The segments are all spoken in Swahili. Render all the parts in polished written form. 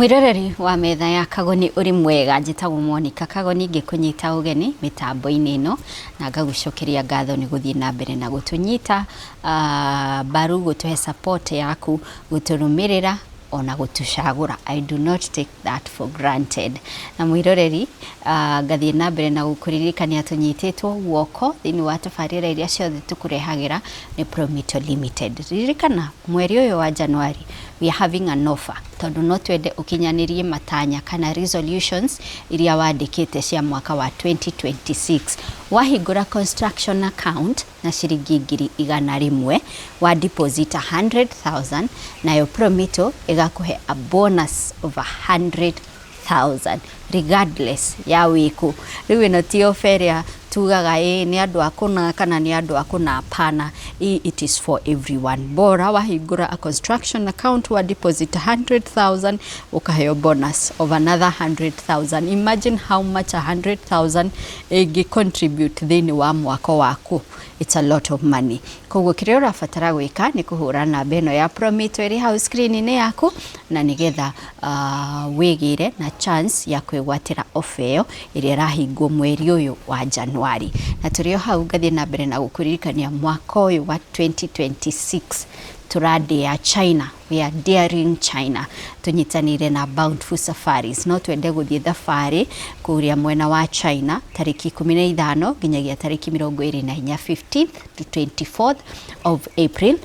Mwiroreri wa metha ya Kagoni uri mwega njitagwo Monica Kagoni ngikunyita ugeni mitambo-ini ino na ngagucokeria ngatho ni guthii na mbere na gutunyita baru gutuhe support yaku guturumirira ona gutucagura. I do not take that for granted. Na mwiroreri ngathii na mbere na gukuririkania tunyititwo guoko thini wa tabarira iria ciothe tukurehagira ni Promito Limited. Ririkana mweri uyu wa January we are having an offer tondu no twende ukinyanirie matanya kana resolutions iria wandikite cia mwaka wa 2026 wahingura construction account na ciringi 100,000 wa deposit 100,000 nayo Promito igakuhe a bonus of 100,000 regardless ya wiku. Riu ino ti oferia tugaga ni andu akuna kana ni andu akuna, hapana. It is for everyone. Bora wahingura a construction account wa deposit 100,000 ukaheo bonus of another 100,000. Imagine how much 100,000 igi contribute thini wa mwako waku. It's a lot of money. Koguo kiria urabatara gwika ni kuhura namba ino ya Promito iri hau screen-ini yaku na nigetha wigire na chance ya kwigwatira offer iyo iria irahingwo mweri uyu wa January. Na turio hau ngathie na mbere na gukuririkania mwaka uyu wa 2026 turade ya China. We are daring China. Tunyitanire na Bountiful Safaris. No twende guthie thabari kuria mwena wa China tariki 15 nginyagia tariki 24 15th to 24th of April.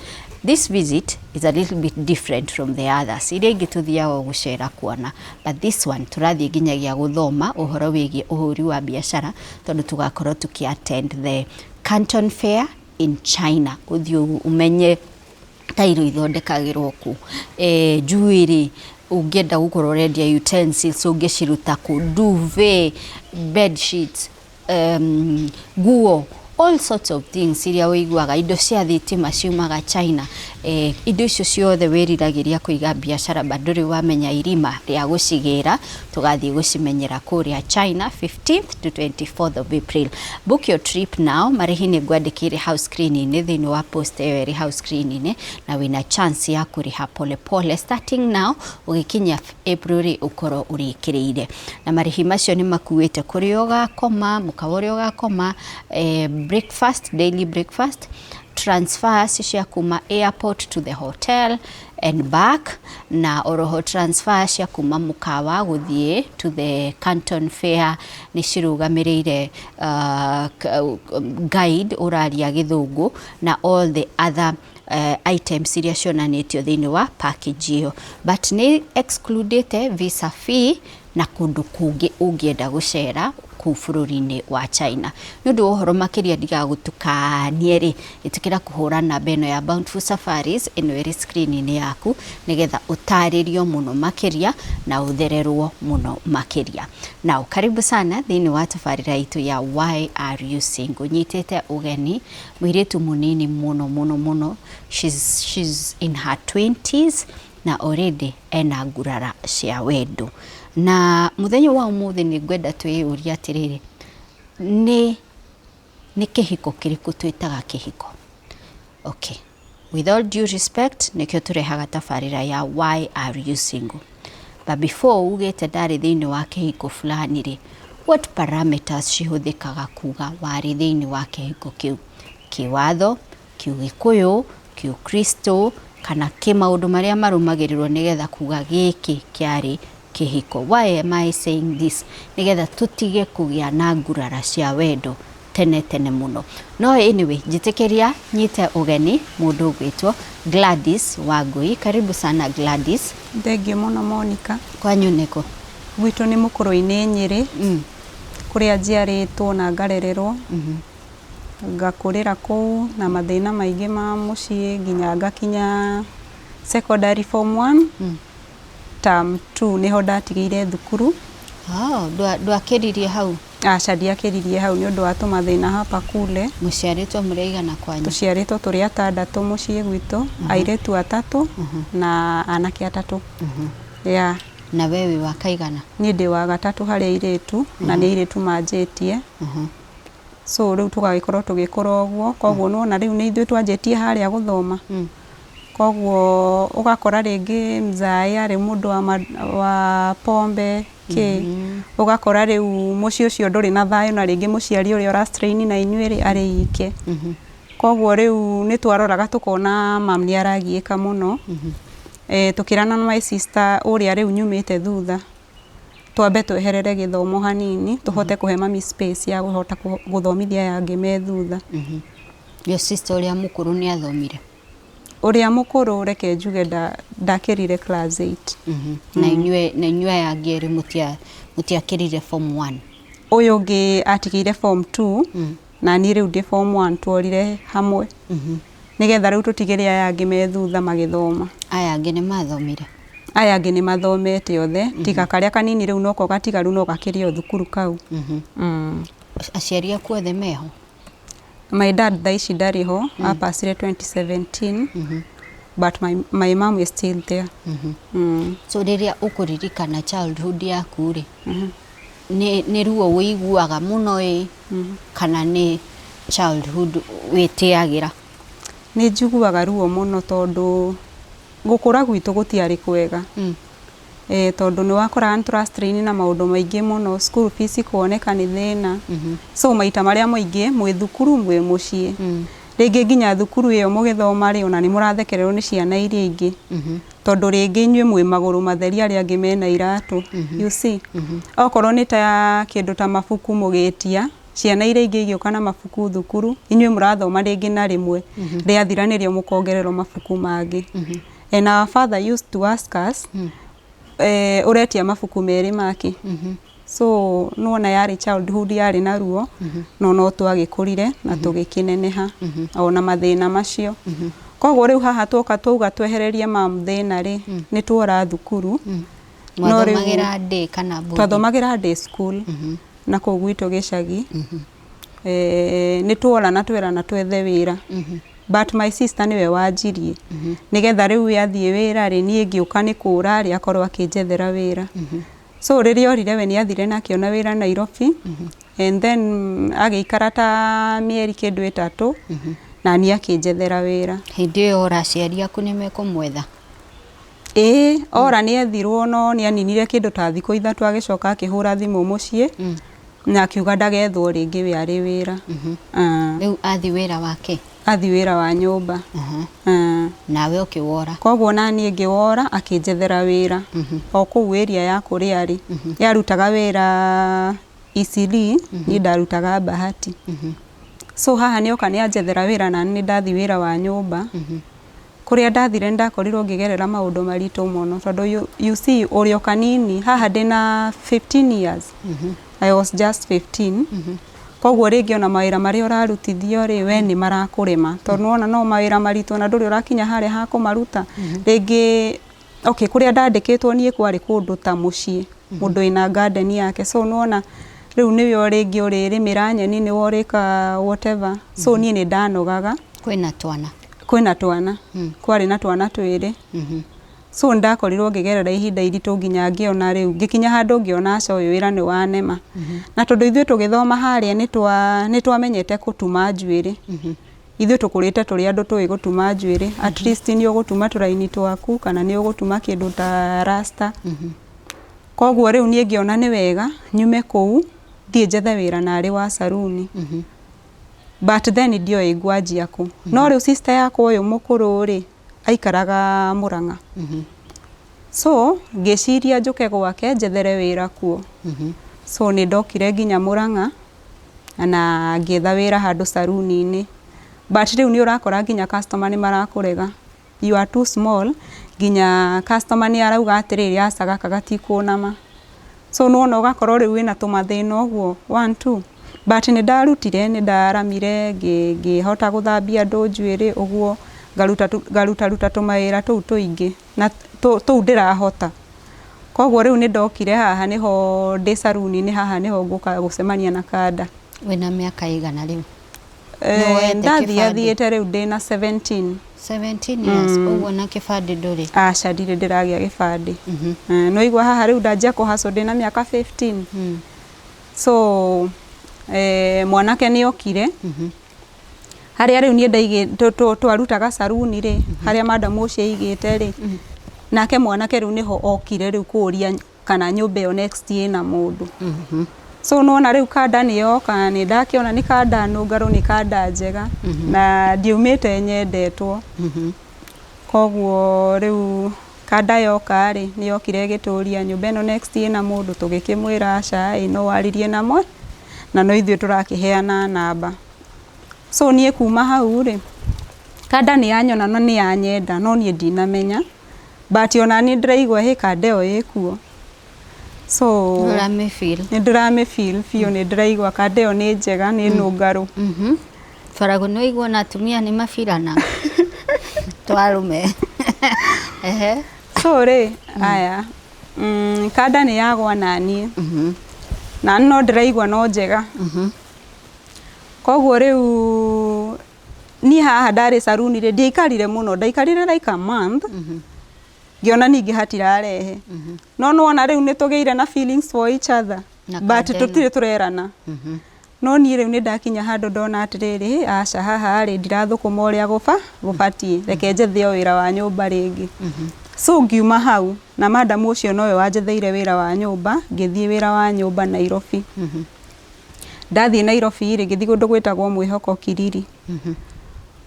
This visit is a little bit different from the others. Iria ingi tuthiaga gucera kuona, but this one turathie nginyagia guthoma uhoro wigie uhuri wa biashara tondu tugakorwo tuki attend the Canton Fair in China. Uthio umenye tairo ithondekagirwo ku jewelry ungenda gukorwo rendia utensils ungiciruta ku duvet, bed sheets, nguo, all sorts of things iria wiguaga indo cia thitima ciumaga China. Indo icio ciothe wiriragiria kuiga biashara banduri wamenya irima ria gucigira tugathie gucimenyera kuria China 15th to 24th of April. Book your trip now. Marihi ni ngwandikire house screen-ini thini wa post iyo iri house screen-ini na wina chance ya kuriha pole pole starting now ugikinya April ukoro urikiriire. Na marihi macio ni makuite kuri ugakoma mukawori ugakoma breakfast, daily breakfast, transfers cia kuma airport to the hotel and back, na oroho transfer cia kuma mukawa guthie to the Canton Fair ni cirugamirire guide uraria githungu na all the other items iria cionanitio thini wa package iyo, but ni excluded visa fee na kundu kungi ungienda gucera ku bururi-ini wa China. Ni undu uhoro makiria ndiga gutukanie ri itikira kuhura namba ino ya Bountiful Safaris ino iri screen-ini yaku nigetha utaririo muno makiria na uthererwo muno makiria. Now karibu sana thini wa tabarira itu ya Why Are You Single. Nyitete ugeni mwiritu munini muno. She's in her 20s na already ena ngurara cia wendo. Na muthenya wa umuthi ni ngwenda twiyuria atiriri ni kihiko kiriku twitaga kihiko. Okay, with all due respect nikio turehaga tabarira ya Why Are You Single. But before ugete ndari thini wa kihiko fulani ri, what parameters cihuthikaga kuga wari thini wa kihiko kiu? Kiwatho, kiugikuyu, kiukristo kana kimaundu maria marumagirirwo nigetha kuga giki kiari kihiko. Why am I saying this? Nigetha tutige kugia na ngurara cia wendo tene muno. No anyway, jitekeria nyite ugeni mundu gwitwo Gladys Wangui. Karibu sana Gladys. Thengio muno Monica. Kwanyu niko? Gwitu ni Mukuru-ini Nyeri. Kuria njiaritwo na ngarererwo. Ngakurira kuu na mathina maingi ma mucii nginya ngakinya secondary form 1. Term 2 niho ndatigire thukuru. Ndwakiririe hau? Aca ndiakiririe hau ni undu wa tumathina hapa kule. Muciaritwo muraigana kwanyu? Tuciaritwo turi atandatu mucii gwitu, airetu atatu na anake atatu. Yeah. Na wewe wakaigana? Ni ndi wa gatatu hari airetu na ni airetu manjitie. So riu tugagikorwo tugikora uguo, koguo nuona riu ni ithuĩ twanjitie haria guthoma. koguo ugakora ringi mzai ari mundu wa pombe ugakora riu muci ucio nduri na thayo na ringi muciari uri ora strain na inyuiri ari ike koguo riu ni twaroraga tukona mam ni aragiika muno tukirana na my sister uri riu nyumite thutha twambe tweherere githomo hanini tuhote kuhe mami space ya guhota guthomithia yange me thutha your sister uri mukuru ni athomire uria mukuru reke njuge ndakirire class 8 na inyue yange ri mutiakirire form 1 uyu ngi atigire form 2 na ni riu ndi form 1 tworire hamwe nigetha riu tutigire yange me thutha magithoma aya ngi ni mathomire aya ngi ni mathomete othe tiga karia kanini riu noko gatigaru no gakirio thukuru kau aciari aku othe meho my dad thaici ndariho apasire 2017 but my mom is still there so riria ukuririkana childhood yaku ri ni ruo wiguaga muno kana ni childhood witiagira ni njiguaga ruo muno tondu gukura gwitu gutiari kwega tondu ni wakora strain na maundu maingi muno school fees kuoneka ni thina so maita maria moingi mwe thukuru mwe mucii ringi nginya thukuru iyo mugithoma ri ona ni murathekererwo ni ciana iria ingi tondu ringi inyue mwe maguru matheri aria angi mena iratu you see okorwo ni ta kindu ta mabuku mugitia ciana iria ingi igioka na mabuku thukuru inyue murathoma ringi na rimwe riathiranirio mukongererwo mabuku mangi and our father used to ask us uretia mabuku meri maki so nuona yari childhood yari na ruo no twagikurire na tugikineneha ona mathina macio koguo riu haha twoka twauga twehererie mam thina ri ni twora thukuru no magira day kana board twathomagira day school na ko gwitu gicagi ni twora na twera na twethe wira but my sister niwe wanjirie nigetha riu yathie wira ri nie ngiuka ni kura ri akorwo akinjethera wira so riria orire we ni athire na kiona wira Nairobi and then agiikara ta mieri kindu 3 na ni akinjethera wira hindi yo ora ciari aku ni mekumwetha ora ni ethirwo no ni aninire kindu ta thiko 3 agicoka akihura thimu mucii na akiuga ndagethwo ringi we ari wira riu athi wira wake athi wira wa nyumba nawe ukiwora koguo nani ngiwora akinjethera wira o kuu area ya kuria ari yarutaga wira ECD ni ndarutaga Bahati so haha ni oka ni anjethera wira na ni ndathi wira wa nyumba kuria ndathire ndakorirwo ngigerera maundu maritu muno tondu you see urio kanini haha ndina 15 years I was just 15 koguo ringi ona mawira maria urarutithio ri we ni marakurima tondu ona no mawira maritu na nduri urakinya haria ha kumaruta ringi okay kuria ndandikitwo nie kwari kundu ta mucii mundu ina garden yake so nuona riu niwe ringi uririmira nyeni ni worika whatever so nie ni ndanogaga kwina twana kwari na twana twiri so ndakorirwo ngigerera ihinda iritu nginya ngiona riu ngikinya handu ngiona coyo wira ni wanema na tondu ithuĩ tugithoma haria ni twamenyete gutuma njuiri ithuĩ tukurite turi andu tui gutuma njuiri at least ni ugutuma turaini twaku kana ni ugutuma kindu ta rasta koguo riu nie ngiona ni wega nyume kuu thie njethe wira nari wa saruni but then ndio igwanjia ku no riu sister yakwa uyu mukuru ri aikaraga Murang'a so ngeciria njuke gwake njethere wira kuo so ni ndokire nginya Murang'a na ngietha wira handu saruni-ini but riu ni urakora nginya customer ni marakurega you are too small nginya customer ni arauga atiriri acaga kagatikunama so nuona ugakorwo riu wina tumathina uguo 1 2 but ni ndarutire ni ndaramire ngihota guthambia andu njuiri uguo ngaruta tumaira tuu tuingi na tuu ndirahota koguo riu ni ndokire haha niho ndi saruni ni haha niho nguka gucemania na kada wina miaka igana riu ndathiete riu ndina 17 years uguo na kibandi nduri aca ndire ndiragia gibandi no igwa haha riu ndanjia kuhaco ndina miaka 15 so mwanake ni okire haria riu nie ndaige twarutaga saruni ri haria madam ucio igite ri nake mwanake riu niho okire riu kuria kana nyumba yo next ina mundu so nona riu kada ni yoka ni ndakiona ni kada nungaru ni kada njega na ndiumite nyendetwo koguo riu kada yoka ri ni yokire gituria nyumba no next ina mundu tugikimwira aca no waririe namwe na no ithuĩ turakiheana namba so nie kuma hau ri kada ni yanyona no ni yanyenda no nie ndinamenya but ona ni ndiraigua he kada yo ikuo so ndirame feel fio ni ndiraigua kada yo ni njega ni nungaru Farago no igua na atumia ni mafirana twarume so ri aya kada ni yagwa nani na no ndiraigua no njega koguo riu ni haha ndari saruni ri ndiikarire muno ndaikarire like a month ngiona ningi hatirarehe no nona riu nitugeire na feelings for each other but tutire turerana no ni riu ni ndakinya handu ndona atiriri aca haha ri ndirathukuma uria gubatie reke njethio wira wa nyumba ringi so ngiuma hau na madam ucio nowe wanjetheire wira wa nyumba ngithie wira wa nyumba Nairobi ndathie Nairobi ri ngithi gundu gwitagwo Mwihoko Kiriri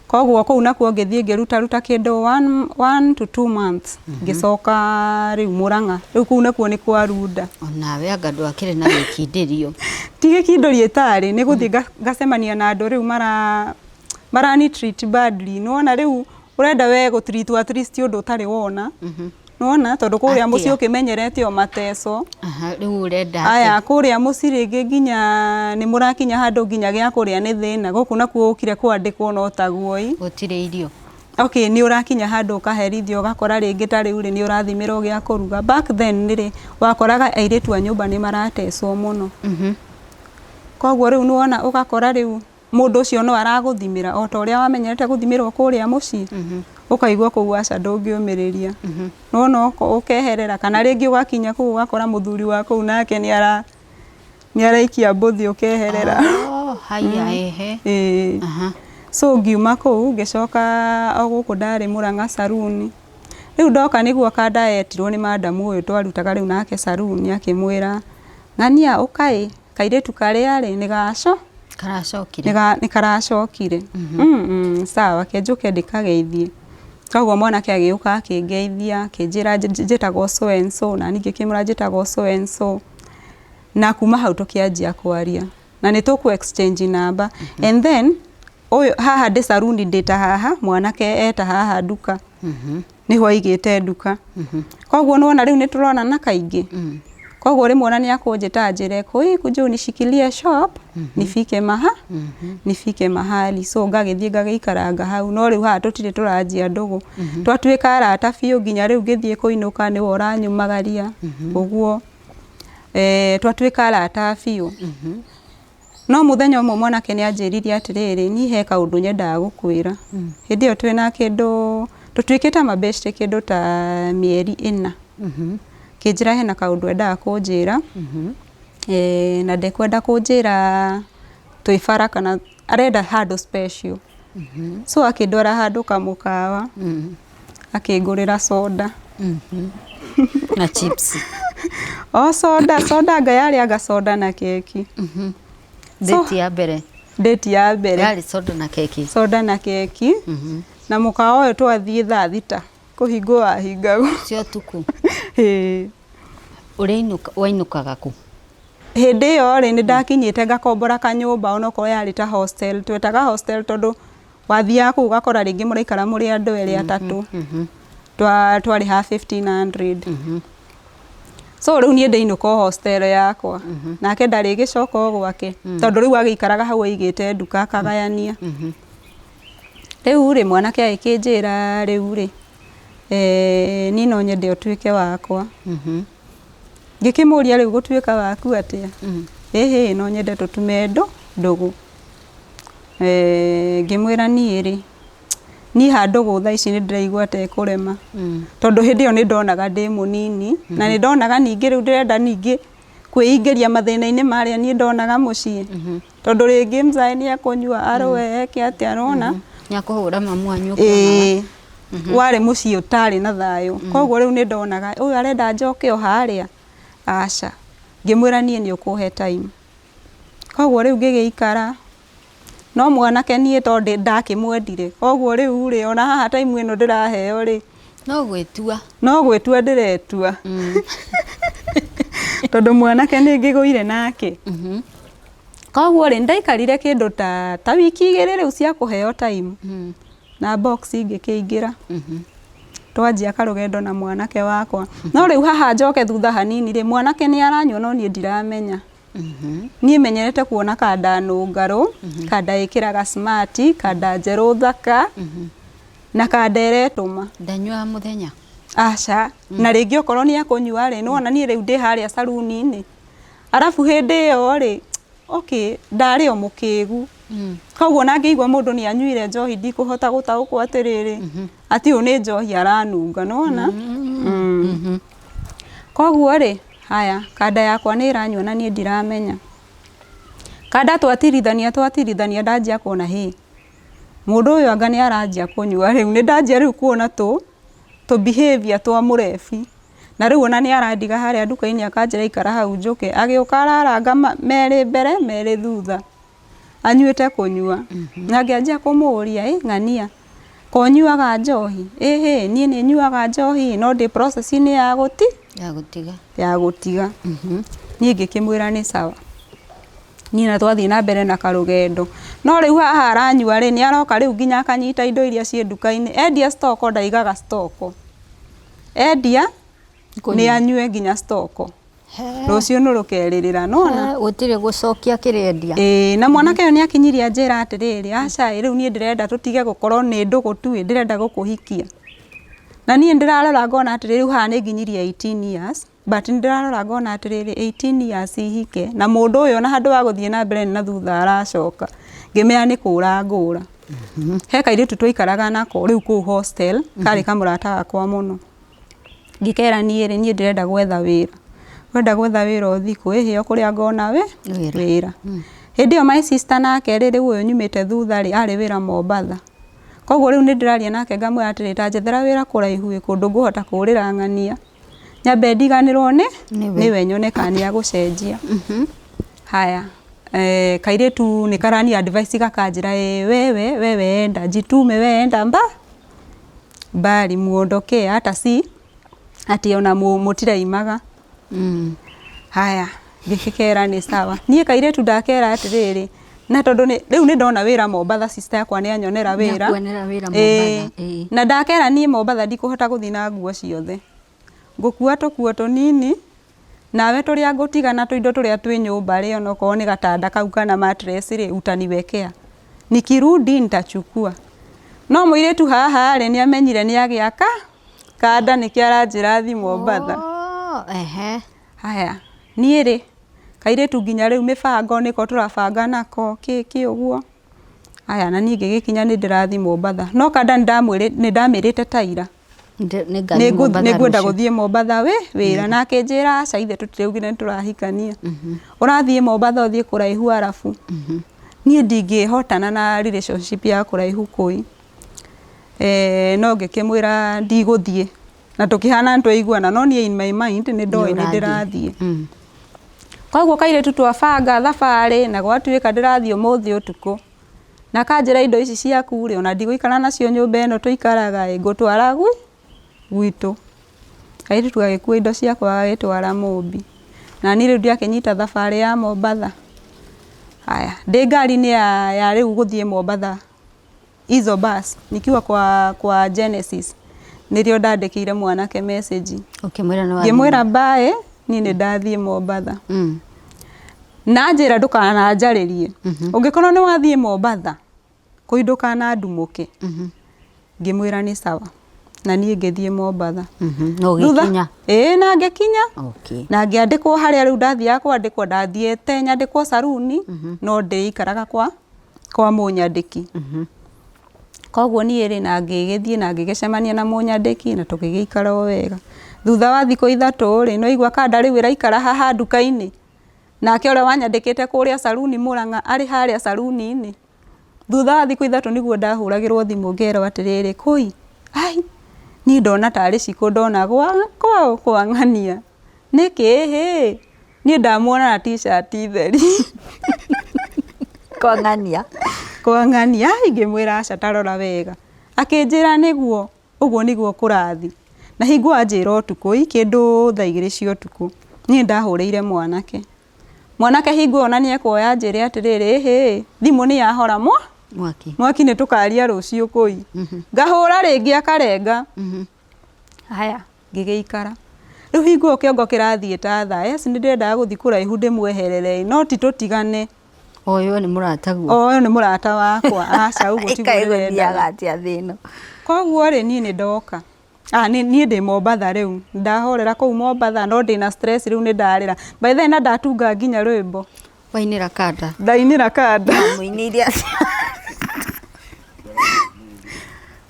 koguo kuu nakuo ngithie ngiruta kindu 1 to 2 months ngicoka riu Murang'a riu kuu nakuo ni kwa Runda onawe anga ndwakire na gikindirio tige kindorie tari ni guthie ngacemania na andu riu marani treat badly nona riu urenda we go treat at least undu utari wona nona tondu kuria muci ukimenyerete o mateso riu urenda aya kuria muci ringi nginya ni murakinya handu nginya gia kuria ni thina guku nakuo ukire kwandikwo no taguoi gutire irio okay ni urakinya handu ukaherithio ugakora ringi tari uri ni urathimirwo gia kuruga back then nire wakoraga airitu a nyumba ni marateswo muno koguo riu nuona ugakora riu mundu ucio no araguthimira o ta uria wamenyerete guthimirwo kuria muci ukaigua kuu aca ndungiumiriria no ukeherera kana ringi ugakinya kuu ugakora muthuri wa kuu nake ni araikia mbuthi ukeherera haya ehe so ngiuma kuu ngicoka o guku ndari Murang'a saruni riu ndoka niguo kada yetirwo ni madam uyu twarutaga riu nake saruni akimwira ng'ania ukai kairetu karia ri ni gaco karacokire ni karacokire sawa kenjuke ndikageithie koguo mwanake agiuka akingeithia akinjira njitagwo so and so na ningi kimura njitagwo so and so na kuma hau tukianjia kwaria na ni tuku exchange namba and then oyo haha ndi saruni ndita haha mwanake eta haha duka niho aigite duka koguo nona riu ni turona na kaingi koguo rimwe ona ni akunjita njire kuju nishikilie shop nifike mahali so ngagithie ngagiikaranga hau no riu haha tutire turanjia ndugu twatuika arata biu nginya riu ngithie kuinuka ni wora nyumagaria uguo twatuika arata biu no muthenya umwe mwanake ni anjiririe atiriri ni he kaundu nyendaga gukwira hindi iyo twina kindu tutwikite mabeste kindu ta mieri 4 kinjira hena kaundu endaga kunjira na ndekwenda kunjira tuifara kana arenda handu special so akindwara handu kamukawa akingurira soda na chips soda ngayari aga soda na keki date ya mbere yari soda na keki na mukawa uyu twathie thaa 6 kuhingwo ahingagwo cio tuku wainukaga ku hindi iyo ri ni ndakinyite ngakombora kanyumba onoko yari ta hostel twetaga hostel tondu wathia ku ugakora ringi muraikara muri andu eri atatu twari ha 1500 so riu nie ndainuka hostel yakwa nake ndari gicoka gwake tondu riu agikaraga hau aigite nduka akagayania riu ri mwanake aikinjira riu ri ni no nyende utuike wakwa ngikimuria riu gutuika waku atia no nyende tutume ndugu ngimwira ni ri ni handugu thaa ici ni ndiraigua te kurema tondu hindi iyo ni ndonaga ndi munini na ni ndonaga ningi riu ndirenda ningi kwĩingĩria mathĩna-inĩ marĩa niĩ ndonaga mũciĩ tondũ rĩngĩ mzae nĩ ekũnyua arũe eke atĩa arona nĩakũhũra mamu wanyu warĩ mũciĩ ũtarĩ na thayũ koguo rĩu nĩ ndonaga ũyũ arenda njoke o harĩa aca ngĩmwĩra niĩ nĩ ũkũhe time koguo rĩu ngĩgĩikara no mwanake niĩ tondũ ndakĩmwendire koguo rĩu rĩ ona haha time ĩno ndĩraheo rĩ no gwĩtua ndĩretua tondũ mwanake nĩ ngĩgũire nake koguo rĩ ndaikarire kĩndũ ta wiki 2 rĩu cia kũheo time na box ngĩkĩingĩra twanjia karũgendo na mwanake wakwa no rĩu haha njoke thutha hanini rĩ mwanake nĩ aranyua no niĩ ndiramenya niĩ menyerete kuona kanda nũngarũ kanda ĩkĩraga smart kanda njerũ thaka na kanda ĩretũma ndanyua mũthenya aca na rĩngĩ okorwo nĩ akũnyua rĩ nĩwona niĩ rĩu ndĩ harĩa saruni-inĩ arabu hĩndĩ ĩyo rĩ ndarĩ o mũkĩgu koguo na ngĩigua mũndũ nĩ anyuire njohi ndikũhota gũtaũkwo atĩrĩrĩ atĩ ũyũ nĩ njohi aranunga nĩwona koguo rĩ haya kanda yakwa nĩ ĩranyua na niĩ ndiramenya kanda twatirithania ndanjia kuona mũndũ ũyũ anga nĩ aranjia kũnyua rĩu nĩ ndanjia rĩu kuona behavior twa mũrebi na rĩu ona nĩ arandiga harĩa nduka-inĩ akanjĩra ikara hau njũke agĩũka araranga merĩ mbere merĩ thutha anyuĩte kũnyua na ngĩanjia kũmũũria ng'ania konyuaga njohi niĩ nĩ nyuaga njohi no ndĩ process-inĩ ya gũtiga niĩ ngĩkĩmwĩra nĩ sawa niĩ na twathiĩ na mbere na karũgendo no rĩu haha aranyua rĩ nĩ aroka rĩu nginya akanyita indo iria ciĩ nduka-inĩ endia stoko ndaigaga stoko endia nĩ anyue nginya stoko rũciũ nĩ rũkerĩrĩra nona gũtirĩ gũcokia kĩrendia na mwanake ũyũ nĩ akinyirie anjĩra atĩrĩrĩ aca rĩu niĩ ndĩrenda tũtige gũkorwo nĩ ndũgũ tu ndĩrenda gũkũhikia na niĩ ndĩrarora ngona atĩrĩrĩ rĩu haha nĩ nginyirie 18 years but ndĩrarora ngona atĩrĩrĩ 18 years ihike na mũndũ ũyũ na handũ wa gũthiĩ na mbere na thutha aracoka ngĩmenya nĩ kũra ngũra he kairĩtu twaikaraga nako rĩu kũu hostel karĩ kamũrata gakwa mũno ngĩkera niĩ ndĩrenda gwetha wĩra ũthikũ ĩhĩo kũrĩa ngona wĩra hĩndĩ ĩyo my sister nake rĩu ũyũ nyumĩte thutha rĩ arĩ wĩra Mombatha koguo rĩu nĩ ndĩraria nake ngamwĩra atĩrĩ ta njethera wĩra kũraihu kũndũ ngũhota kũrĩra ng'ania nyambe ndiganĩrwo nĩwe nyone kana nĩ agũcenjia haya kairĩtu nĩ karani advice gakanjĩra wewe enda jitume we enda mbali muondokea hata si ati ona mũtiraimaga haya ngĩkĩkera nĩ sawa niĩ kairĩtu ndakera atĩrĩrĩ na tondũ rĩu nĩ ndona wĩra Mombatha sister yakwa nĩ anyonera wĩra na ndakera niĩ Mombatha ndikũhota gũthiĩ na nguo ciothe ngũkua tũkuo tũnini nawe tũrĩa ngũtigana tũindo tũrĩa twĩ nyũmba rĩ onokorwo nĩ gatanda kau kana mattress rĩ utaniwekea nikirudi nitachukua no mũirĩtu haha rĩ nĩ amenyire nĩ agĩaka kanda nĩkĩo aranjĩra thi Mombatha haya niĩ rĩ kairĩtu nginya rĩu mĩbango nĩko tũrabanga nako kĩ ũguo haya na niĩ ngĩgĩkinya nĩ ndĩrathi Mombatha no kanda nĩ ndamĩrĩte taira nĩngwenda gũthiĩ Mombatha wĩra na akĩnjĩra aca ithe tũtiraugire nĩ tũrahikania ũrathiĩ Mombatha ũthiĩ kũraihu arabu niĩ ndingĩhotana na relationship ya kũraihu kũi no ngĩkĩmwĩra ndigũthiĩ na tũkĩhana nĩtwaiguana no niĩ in my mind nĩ ndoĩ nĩ ndĩrathiĩ koguo kairĩtu twabanga thabarĩ na gwatuĩka ndĩrathiĩ ũmũthĩ ũtukũ na kanjĩra indo ici ciaku rĩ ona ndigũikara nacio nyũmba ĩno tũikaraga ngũtwara gwitũ kairĩtu gagĩkua indo ciakwa gagĩtwara Mũmbi na niĩ rĩu ndiakĩnyita thabarĩ ya Mombatha haya ndĩ ngari-inĩ ya rĩu gũthiĩ Mombatha hizo bus nikiwa kwa Genesis nĩrĩo ndandĩkĩire mwanake message ngĩmwĩra bye niĩ nĩ ndathiĩ Mombatha na njĩra ndũkananjarĩrie ũngĩkorwo nĩ wathiĩ Mombatha kũi ndũkanandumũke ngĩmwĩra nĩ sawa na niĩ ngĩthiĩ Mombatha na ngĩkinya na ngĩandĩkwo harĩa rĩu ndathiaga kwandĩkwo ndathiĩte nyandĩkwo saruni no ndĩikaraga kwa mũnyandĩki koguo niĩ rĩ na ngĩgĩthiĩ na ngĩgĩcemania na mũnyandĩki na tũgĩgĩikara o wega thutha wa thikũ 3 rĩ no igua kanda rĩu ĩraikara haha nduka-inĩ nake ũrĩa wanyandĩkĩte kũrĩa saluni Mũrang'a arĩ harĩa saluni-inĩ. Thutha wa thikũ 3 nĩguo ndahũragĩrwo thimũ ngerwo atĩrĩrĩ, kũi ai ni ndona tarĩ cikũ ndona kwao kwa ng'ania nĩkĩ hĩ ni ndamuona na t-shirt theri kwa ng'ania ngĩmwĩra aca tarora wega akĩnjĩra nĩguo ũguo nĩguo kũrathi na hingo anjĩra ũtukũ kĩndũ thaa 2 cia ũtukũ niĩ ndahũrĩire mwanake hingo ona nĩekuoya njĩre atĩrĩrĩ hĩ thimũ nĩ yahora mwaki nĩ tũkaria rũciũ kũi ngahũra rĩngĩ akarenga haya ngĩgĩikara rĩu hingo kĩongo kĩrathiĩ ta thaa nĩ ndĩrendaga gũthiĩ kũraihu ndĩmweherere no ti tũtigane. Ũyũ nĩ mũrata guo. Ũyũ nĩ mũrata wakwa aca ũguo tiguo ndĩrendaga atia thĩno. Koguo rĩ niĩ nĩ ndoka niĩ ndĩ Mombatha rĩu ndahorera kũu Mombatha no ndĩna stress rĩu nĩ ndarĩra by the way na ndatunga nginya rwĩmbo wainĩra kanda ndainĩra kanda mũinĩire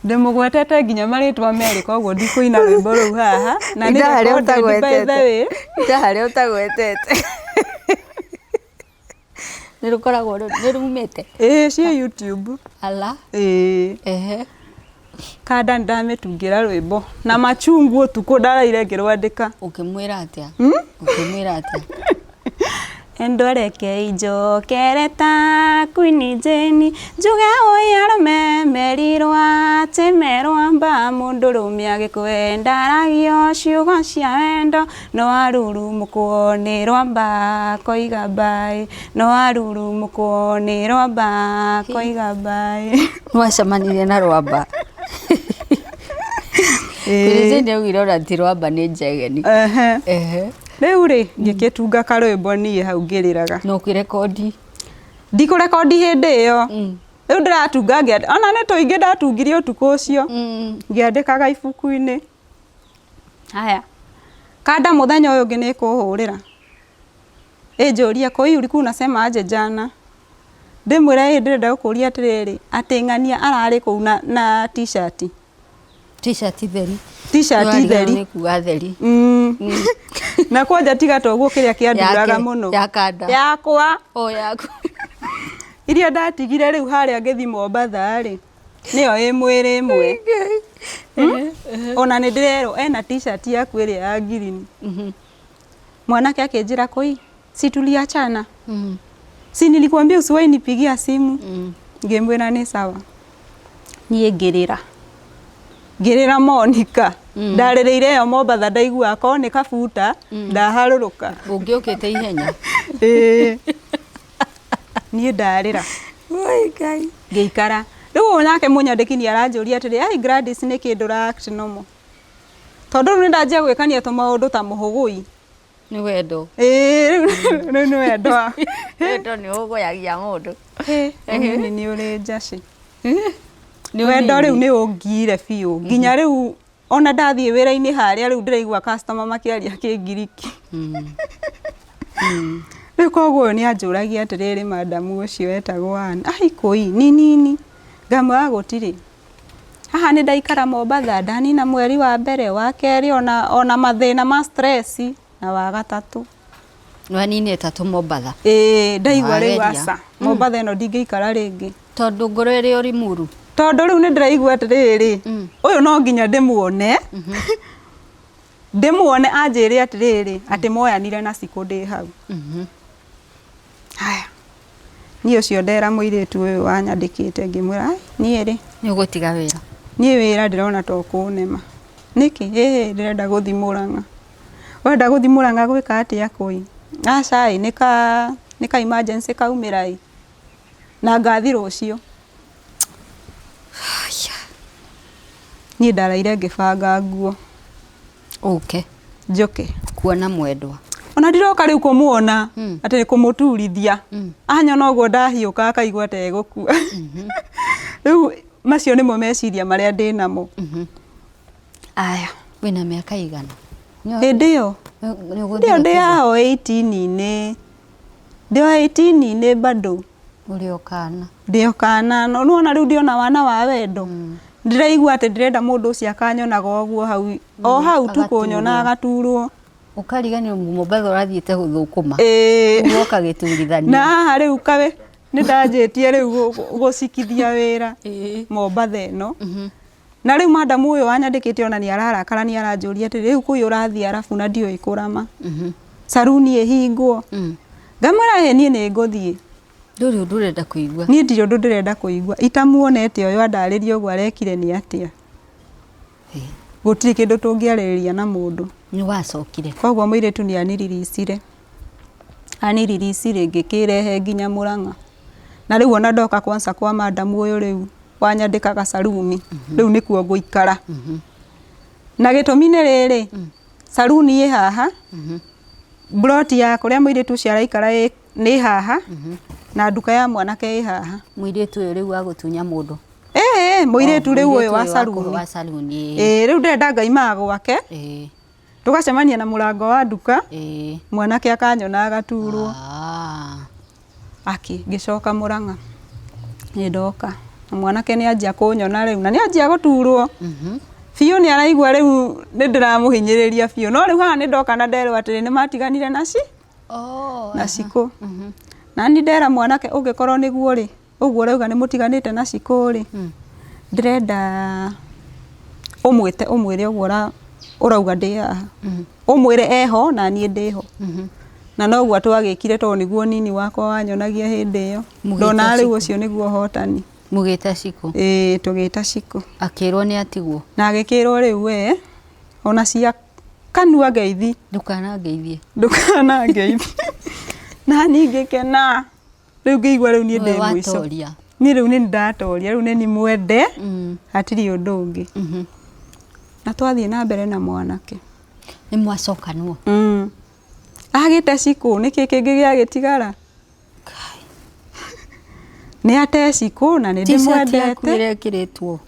ndĩmũgwetete nginya marĩtwa merĩ koguo ndikũina rwĩmbo rũu haha na nĩ recorded by the way ndaharĩa ũtagwetete nĩ rũkoragwo nĩ rumĩte cia YouTube ala kanda ndamĩtungĩra rwĩmbo na machungu ũtukũ ndaraire ngĩrwandĩka ũkĩmwĩra atĩa endoreke njokere ta Queen Jane njuge ũyũ arũme merirwo atĩ merwo mba mũndũrũme agĩkwenda aragio ciugo cia wendo no arurumũkwo nĩ rwamba koiga mbaĩ no arurumũkwo nĩ rwamba koiga mbaĩ mwacemanirie na rwamba Queen Jane augire ona ti rwamba nĩ njegeni rĩu rĩ ngĩkĩtunga karwĩmbo niĩ hau ngĩrĩraga no kĩrekondi ndikũrekondi hĩndĩ ĩyo rĩu ndĩratunga ona nĩ tũingĩ ndatungire ũtukũ ũcio ngĩandĩkaga ibuku-inĩ haya kanda mũthenya ũyũ ũngĩ nĩ kũhũrĩra ĩnjũria kũi ulikuwa unasema aje jana ndĩmwĩra ndĩrenda gũkũria atĩrĩrĩ atĩ ng'ania ararĩ kũu na t-shirt theri t-shirt theri na kwanja tiga toguo kĩrĩa kĩanduraga mũno yakwa iria ndatigire rĩu harĩa ngĩthi Mombatha rĩ nĩyo ĩ mwĩrĩ ĩmwe ona nĩ ndĩrerwo ena t-shirt yaku ĩrĩa ya green mwanake akĩnjĩra kũi si tuliachana si nilikwambia usiwahi nipigia simu ngĩmwĩra nĩ sawa niĩ ngĩrĩra Monica ndarĩrĩire yo Mombatha ndaigua ko nĩ kabuta ndaharũrũka ũngĩũkĩte ihenya niĩ ndarĩra ngĩikara rĩu nake mũnyandĩki nĩ aranjũria atĩrĩ ai Gladys nĩ kĩndũ ract nomo tondũ rĩu nĩ ndanjia gwĩkania tũmaũndũ ta mũhũgũi nĩ wendo rĩu nĩ wendo wendo nĩ ũgũyagia mũndũ nĩ ũrĩ njaci wendo rĩu nĩ ũngire biũ nginya rĩu ona ndathiĩ wĩra-inĩ harĩa rĩu ndĩraigua customer makĩaria kĩngiriki rĩu koguo nĩ anjũragia atĩrĩrĩ madamu ũcio etagwo Anne ai kũi nini ngamwĩra gũtirĩ haha nĩ ndaikara Mombatha ndanina mweri wa mbere wa kerĩ ona mathĩna ma stress na wa gatatũ nĩ tatũ Mombatha ndaigua rĩu aca Mombatha ĩno ndingĩikara rĩngĩ tondũ ngoro ĩrĩ ũri muru tondũ rĩu nĩ ndĩraigua atĩrĩrĩ ũyũ no nginya ndĩmuone anjĩre atĩrĩrĩ atĩ moyanire na cikũ ndĩ hau haya niĩ ũcio ndera mũirĩtu ũyũ wanyandĩkĩte ngĩmwĩra niĩ rĩ nĩ ũgũtiga wĩra niĩ wĩra ndĩrona to kũnema nĩkĩ ndĩrenda gũthi Mũrang'a wenda gũthi Mũrang'a gwĩka atĩa kũi aca nĩ ka emergency kaumĩra na ngathi rũciũ niĩ ndaraire ngĩbanga nguo njoke kuona mwendwa ona ndiroka rĩu kũmuona atĩ kũmũturithia anyona ũguo ndahiũka akaigua ta egũkua rĩu macio nĩmo meciria marĩa ndĩ namo aya wĩna mĩaka igana hĩndĩ ĩyo ndĩ hao 18-inĩ ndĩ 18-inĩ bado ndĩ o kana no nuona rĩu ndĩona wana wa wendo ndĩraigua atĩ ndĩrenda mũndũ ũcio akanyonaga ũguo hau o hau tu kũnyona agaturwo Ukarigani Mombatha urathiite guthukuma ugoka gituririthania na riu kawe ni ndanjitie riu gucikithia wira Mombatha ino na riu madam uyu wanyandikite ona ni ararakara ni aranjuria ati riu kuyu urathii arafu na ndio ikurama saruni ihingwo ngamwira he nie ni nguthii nduri ndurenda kuigua ni ndio ndirenda kuigua itamuonete uyu andaririe uguo arekire ni atia gutiri kindu tungiarĩrĩria na mundu ni wacokire koguo muiritu ni aniriricire ngĩkĩrehe nginya Murang'a na riu ona ndoka kwanza kwa madam uyu riu wanyandikaga saruni riu nikuo nguikara na gitumi ni riri saruni ĩ haha broti ya kuria muiritu ucio araikara ni haha na nduka ya mwanake ĩ haha muiritu uyu riu agutunya mundu muiritu riu uyu wa saruni riu ndenda ngaima gwake tugacemania na murango wa nduka mwanake akanyona agaturwo ngicoka Murang'a ni ndoka mwanake ni anjia kunyona riu na ni anjia guturwo biu ni araigua riu ni ndiramuhinyiriria biu no riu haha ni ndoka na nderwo atiri ni matiganire na ciko na ni ndera mwanake ungikorwo niguo ri uguo rauga ni mutiganite na ciko ri ndirenda umwire uguo urauga ndi haha umwire eho na nie ndiho na noguo twagikire to niguo nini wakwa wanyonagia hindi iyo ndona riu ucio niguo hotani mugita ciko tugita ciko akirwo ni atigwo na agikirwo riu ona cia kanua ngeithi ndukana ngeithie na ningikena riu ngeigua riu nie ndi mwico ni riu ni ndatoria riu ni mwende hatiri undu ungi na twathie na mbere na mwanake ni mwacokanwo agite ciko niki kingi giagitigara ni ate ciko na ni ndimwendete kwire kiritwo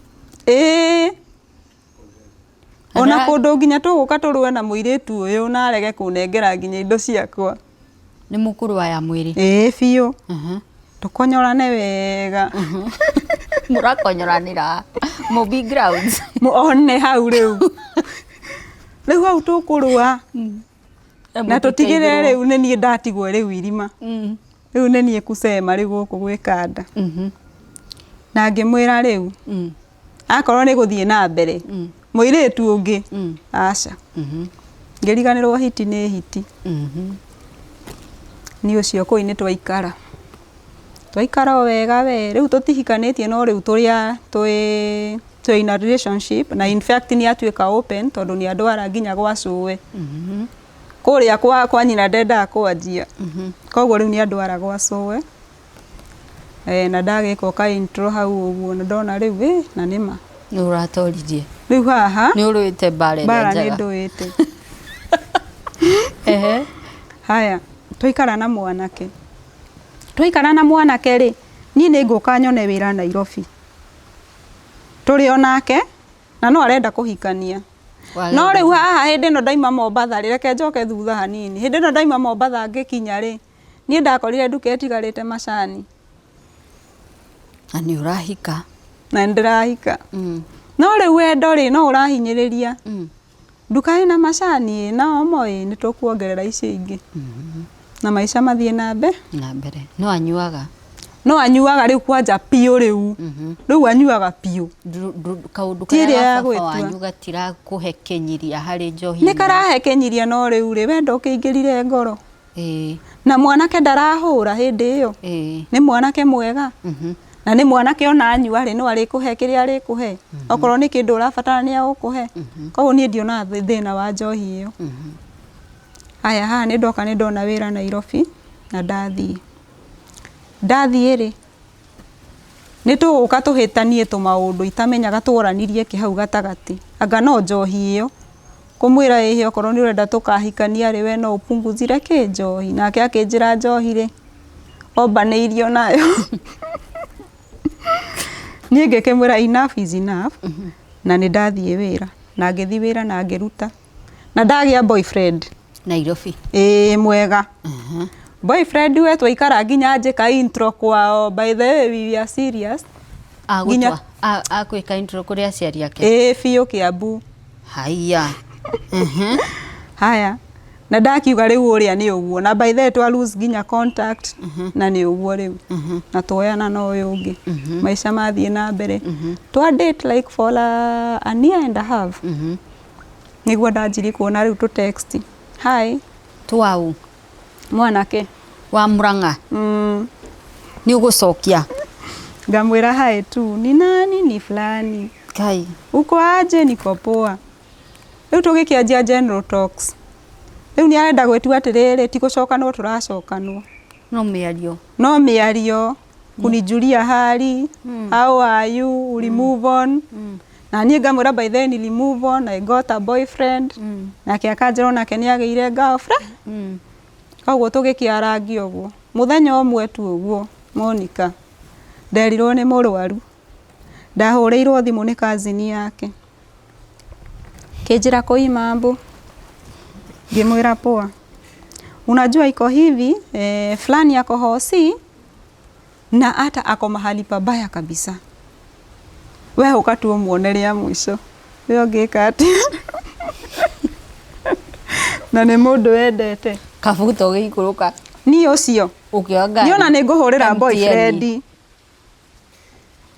ona kundu nginya tuguka turwe na muiritu uyu na arege kunengera nginya indo ciakwa ni mukuru wa ya mwiri biu tukonyorane wega murakonyoranira Mobi grounds one hau riu hau tukurua na tutigire riu ni nie ndatigwo riu irima riu ni nie kusema riu guku gwikanda na ngimwira riu akorwo ni guthie na mbere muiritu ungi aca ngiriganirwo hiti ni hiti ni ucio koi ni twaikara wega riu tutihikanitie no riu turia in a relationship na in fact ni atuika open tondu ni andwara nginya gwacuwe kuria kwa nyina ndenda kwanjia koguo riu ni andwara gwacuwe na ndagika ka intro hau uguo na ndona riu na nima ni uratoririe riu haha ni uruite bara ni nduite haya twaikara na mwanake ri ni nguka nyone wira Nairobi turi onake na no arenda kuhikania no riu haha hindi no daima Mombatha reke njoke thutha hanini hindi no daima Mombatha ngikinya ri ni ndakorire nduka etigarite macani na ni urahika na ndirahika no riu wendo ri no urahinyiriria nduka ina macani na omoi ni tukuongerera ici ingi na maisha mathie na mbere no anyuaga riu kwanja piu riu anyuaga piu kaundu kaya baba wanyu gatira kuhekenyiria hari njohi ni karahekenyiria no riu ri wendo ukingirire ngoro na mwanake ndarahura hindi iyo ni mwanake mwega na ni mwanake ona anyua ri no ari kuhe kiria ari kuhe okorwo ni kindu urabatara ni agukuhe koguo ni ndiona thina wa njohi iyo haya haha ni ndoka ni ndona wira Nairobi na ndathie ri ni tuguka tuhitanie maundu itamenyaga tuoranirie ki hau gatagati anga no njohi iyo kumwira ihi okorwo ni urenda tukahikania ri we no upunguzire ki njohi nake akinjira njohi ri ombaneirio nayo ni ngikimwira enough is enough na ni ndathie wira na ngithi wira na ngiruta na ndagia boyfriend Nairobi mwega boyfriend we twaikara nginya njika intro kwao by the way we are serious nginya akwika intro kuria aciari ake biu Kiambu haya haya na ndakiuga riu uria ni uguo na by the way twa lose ginya contact na ni uguo riu na twoyana na uyu ungi maisha mathie na mbere twa date like for a year and a half niguo ndanjiri kuona riu tu text hi twau mwanake wa Murang'a ni ugucokia ngamwira hi tu ni nani ni fulani kai uko aje niko poa riu tugikianjia general talks riu ni arenda gwetua atiriri ti gucokanwo turacokanwo no miario kunijulia hali how are you will move on na nie ngamwira by then nili move on I got a boyfriend nake akanjira nake ni ageire girlfriend koguo tugikiarangio guo muthenya omwe tu uguo Monica nderirwo ni murwaru ndahuriirwo thimu ni cousin yake kijira koi mambo ngimwira poa unajua iko hivi fulani yako hosi na hata ako mahali pabaya kabisa wewe ukatu muonelia mwisho wewe ngeka ati na ne mundu endete kabuto gikuruka ni ucio ukionga niona ninguhurira boyfriend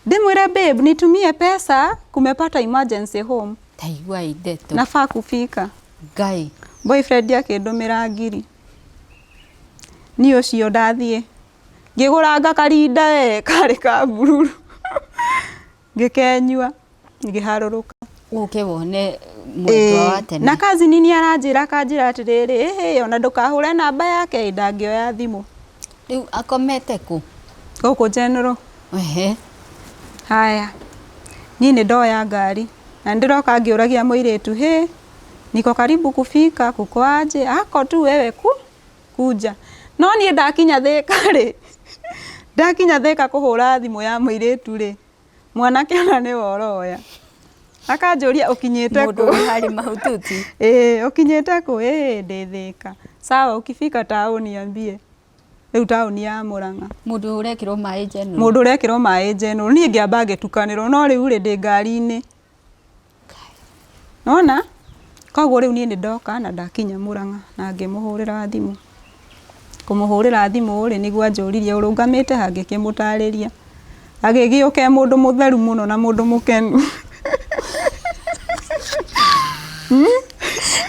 ndimwira babe nitumie pesa kumepata emergency home taigwa ideto nafaa kufika gai boyfriend yake ndumira ngiri ni ucio ndathie ngiguranga karinda kari ka bururu ngikenyua ngiharuruka ukibone mwendwa wa tene na kazi nini aranjira kanjira atiriri ona ndukahure namba yake ndangioya thimu riu akomete ku guku general haya ni ndoya ngari na ndiroka ngiuragia muiritu niko karibu kufika kuko aje ako tu wewe kuja no ni ndakinya thika ri ndakinya thika kuhura thimu ya muiritu ri mwanake ana ni woroya akanjuria ukinyite ku hali mahututi ukinyite ku ndithika sawa ukifika town niambie riu town ya Murang'a mundu urekirwo mai general ni ngiamba ngitukanirwo no riu ri ndi ngari-ini nona koguo riu ni ndoka na ndakinya Murang'a na ngimuhurira thimu kumuhurira thimu ri niguo anjuririe urungamite hangi kimutariria agigiuke mundu mutheru muno na mundu mukenu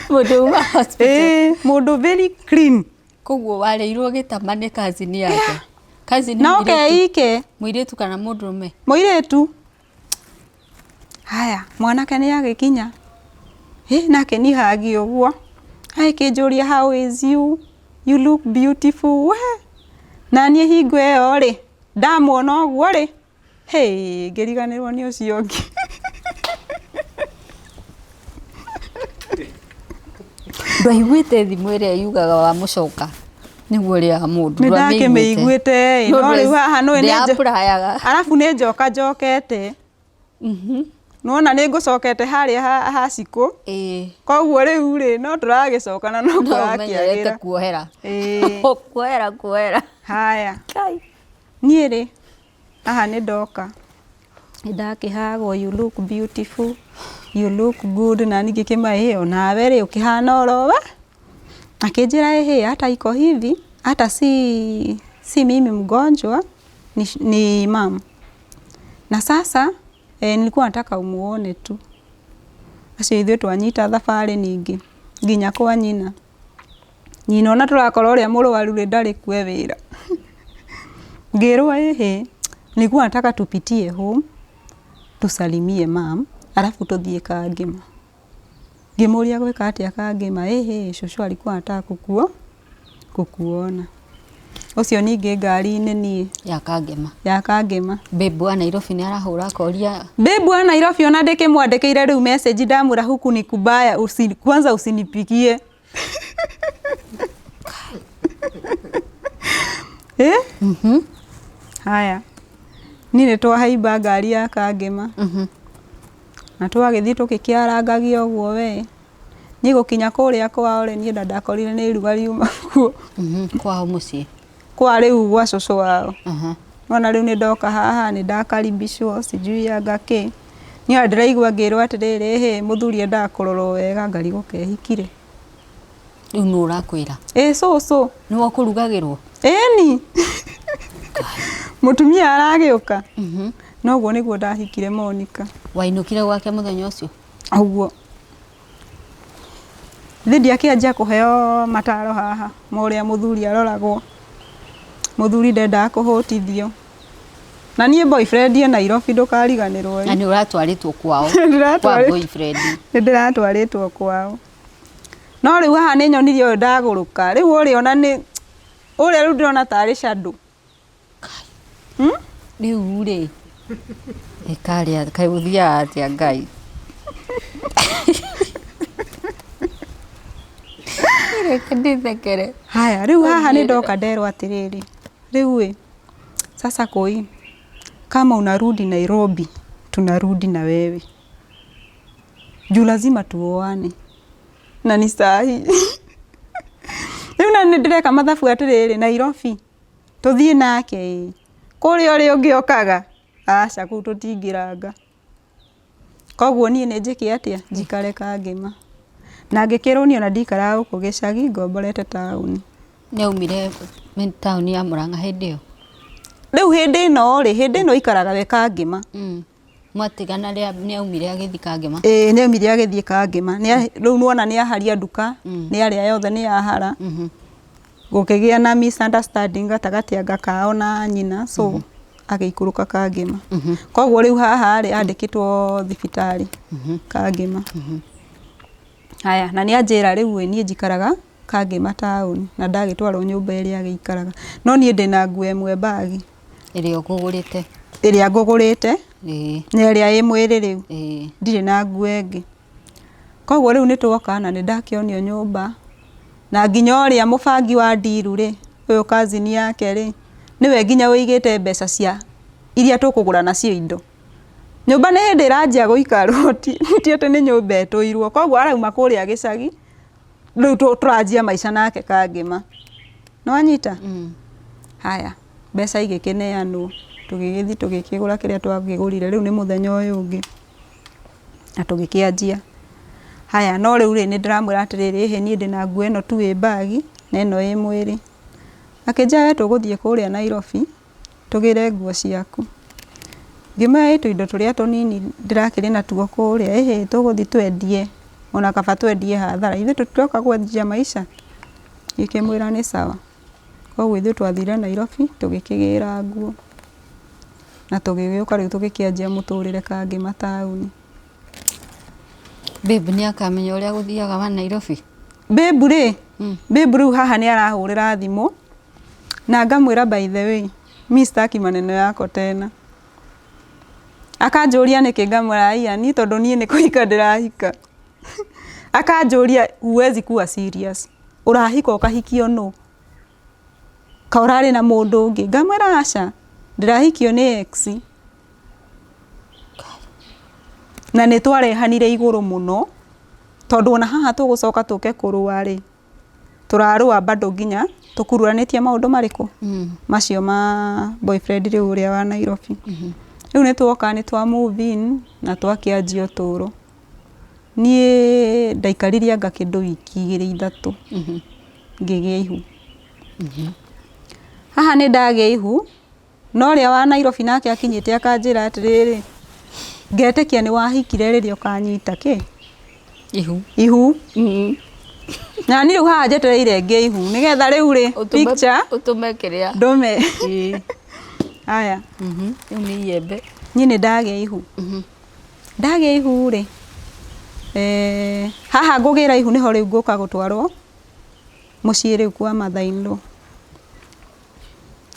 mundu wa hospital mundu very clean koguo wareirwo gitamane cousin yake cousin na ike muiritu kana mundurume muiritu haya mwanake ni agikinya nake ni hagi uguo kinjuria how is you look beautiful we na nie hingo iyo ri ndamuona uguo ri ngiriganirwo ni ucio ngi ndwaiguite thimu iria yugaga wa mucoka niguo ria mundu ndake meiguite no riu haha no ni arafu ni njoka njokete nona ni ngucokete haria haciku koguo riu ri no turagicokana no kurakiagira kuohera kuohera haya nie ri aha ni ndoka ndakihagwo you look beautiful you look good na ningikima nawe ri ukihana orowe akinjira hata iko hivi hata si mimi mgonjwa ni mama na sasa nilikuwa nataka umuone tu acio ithuĩ twanyita thabarĩ ningi nginya kwa nyina ona turakorwo ria mũrwaru ri ndari kwe wira ngirwa nilikuwa nataka tupitie home tusalimie mam alafu tuthie Kangema ngimuria gwika atia Kangema shushu alikuwa anataka kukuona ucio ningi ngari-ini ni ya Kangema bebu wa Nairobi ni arahura koria bebu wa Nairobi ona ndikimwandikiire riu message ndamura huku ni kubaya kwanza usinipigie haya nini twahaimba ngari ya Kangema na twagithii tukikiarangagio guo we ni gukinya kuria kwao ri ni ndakorire ni ruga riuma kuo kwao mucii kwa riu gwa cucu wao ona riu ni ndoka haha ni ndakaribishwo sijui agake ni ndiraigua ngirwo atiriri muthuri enda kurorwo wega ngari gukehikire Riu no urakwira cucu ni wakurugagirwo eni mutumia aragiuka noguo niguo ndahikire Monica. Wainukire gwake muthenya ucio aguo Lydia akianjia kuheo mataro haha moria muthuri aroragwo muthuri ndenda kuhutithio na nie boyfriend ye Nairobi ndukariganirwo na ni uratwaritwo kwao kwa boyfriend ndiratwaritwo kwao no riu haha ni nyonirie uyu ndaguruka riu uri ona ni uri riu ndirona tari shadow riu ri ikaria kai uthia atia ngai Kadithekere. Haya, riu haha ni ndoka nderwo atiriri. Riu sasa koi kama unarudi Nairobi, tunarudi na wewe. Juu lazima tuoane. Na ni sahi. Riu na ndireka mathabu atiriri Nairobi. Tuthie nake. Kuri uri ungiokaga. Aca ku tutingiranga. Koguo nie ni njiki atia njikare kangima. Na ngikirwo ni ona ndikara guku gicagi ngomborete tauni. Ni umire tauni ya Murang'a hindi yo. Riu hindi no ikaraga we kangima. Mwatigana ria ni umire agithi kangima. Ni umire agithie kangima. Riu nuona ni aharia nduka, ni aria yothe ni ahara. Gukigia na misunderstanding gatagati anga kao na nyina so agikuruka kangima. Koguo riu haha ri andikitwo thibitari kangima. Haya, na ni anjira riu ni njikaraga kangima tauni na ndagitwarwo nyumba iria agikaraga. No ni ndina nguo imwe bagi iria ngugurite. Iria ngugurite? Ni iria i mwiri riu. Ndire na nguo ingi. Koguo riu ni twoka na ni ndakionio nyumba. Na nginya uria mubangi wa ndiru ri, uyu cousin yake ri, niwe nginya uigite mbeca cia iria tukugura nacio indo. Nyumba ni hindi iranjia guikarwo ti ati ni nyumba etuirwo. Koguo arauma kuria gicagi riu turanjia maica nake kangima. No anyita? Haya, mbeca igikineanwo tugigithi tugikigura kiria twakigurire riu ni muthenya uyu ungi na tugikianjia. Haya, no riu ri ni ndiramwira atiriri he ni ndina nguo ino tu i bagi na ino i mwiri. Akinja tuguthie kuria Nairobi tugire nguo ciaku. Ngimaya itu indo turia tunini ndirakiri na tugo kuria tuguthi twendie ona kaba twendie hathara ithe tutoka kwendia maica. Ikimwira ni sawa. Koguo ithe twathire Nairobi tugikigira nguo na tugigiuka riu tugikianjia muturire kangima tauni. Babe ni akamenya uria guthiaga wa Nairobi. Babe ri riu haha ni arahurira thimu na ngamwira by the way Mr. Kimaneno yako tena. Akanjuria niki ngamwira iya ni tondu nie ni kuhika ndirahika. Akanjuria huwezi kuwa serious. Urahika ukahikio no. Kaurari na mundu ungi. Ngamwira aca ndirahikio ni ex. Na ni twarehanire iguru muno tondu ona haha tugucoka tuke kurua ri turarua bado nginya tukururanitie maundu mariku macio ma boyfriend riu uria wa Nairobi. Riu ni twoka ni twa move in na twakianjia uturo. Nie ndaikariria anga kindu wiki 2-3 ngigia ihu. Haha ni ndagia ihu no uria wa Nairobi nake akinyite akanjira atiriri ngetekia ni wahikire riria ukanyita ki ihu na ni riu haha njetereire ngie ihu nigetha riu ri picture utume kiria ndume haya riu ni yembe ni ndagia ihu ndagia ihu ri haha ngugira ihu niho riu nguka gutwarwo mucii riu kwa mathainlo.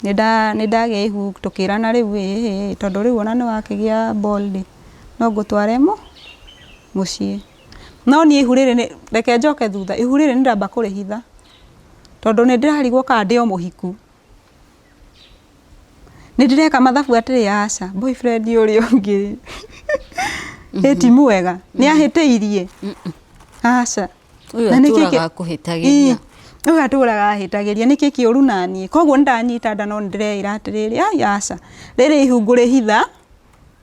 Ni ndagia ihu tukirana riu tondu riu ona ni wakigia bold no ngutwaremo mucii. No ni ihu riri reke njoke thutha ihu riri ndamba kurihitha tondu ni ndirarigwo ka ndio muhiku. Ni ndireka mathabu atiri aca boyfriend uri ungi eti mwega ni ahitiirie aca na nikiki kuhitagiria uyu aturaga ahitagiria niki kiuru nani. Koguo ndanyita nda no ndireira atiriri aca riri ihu ngurihitha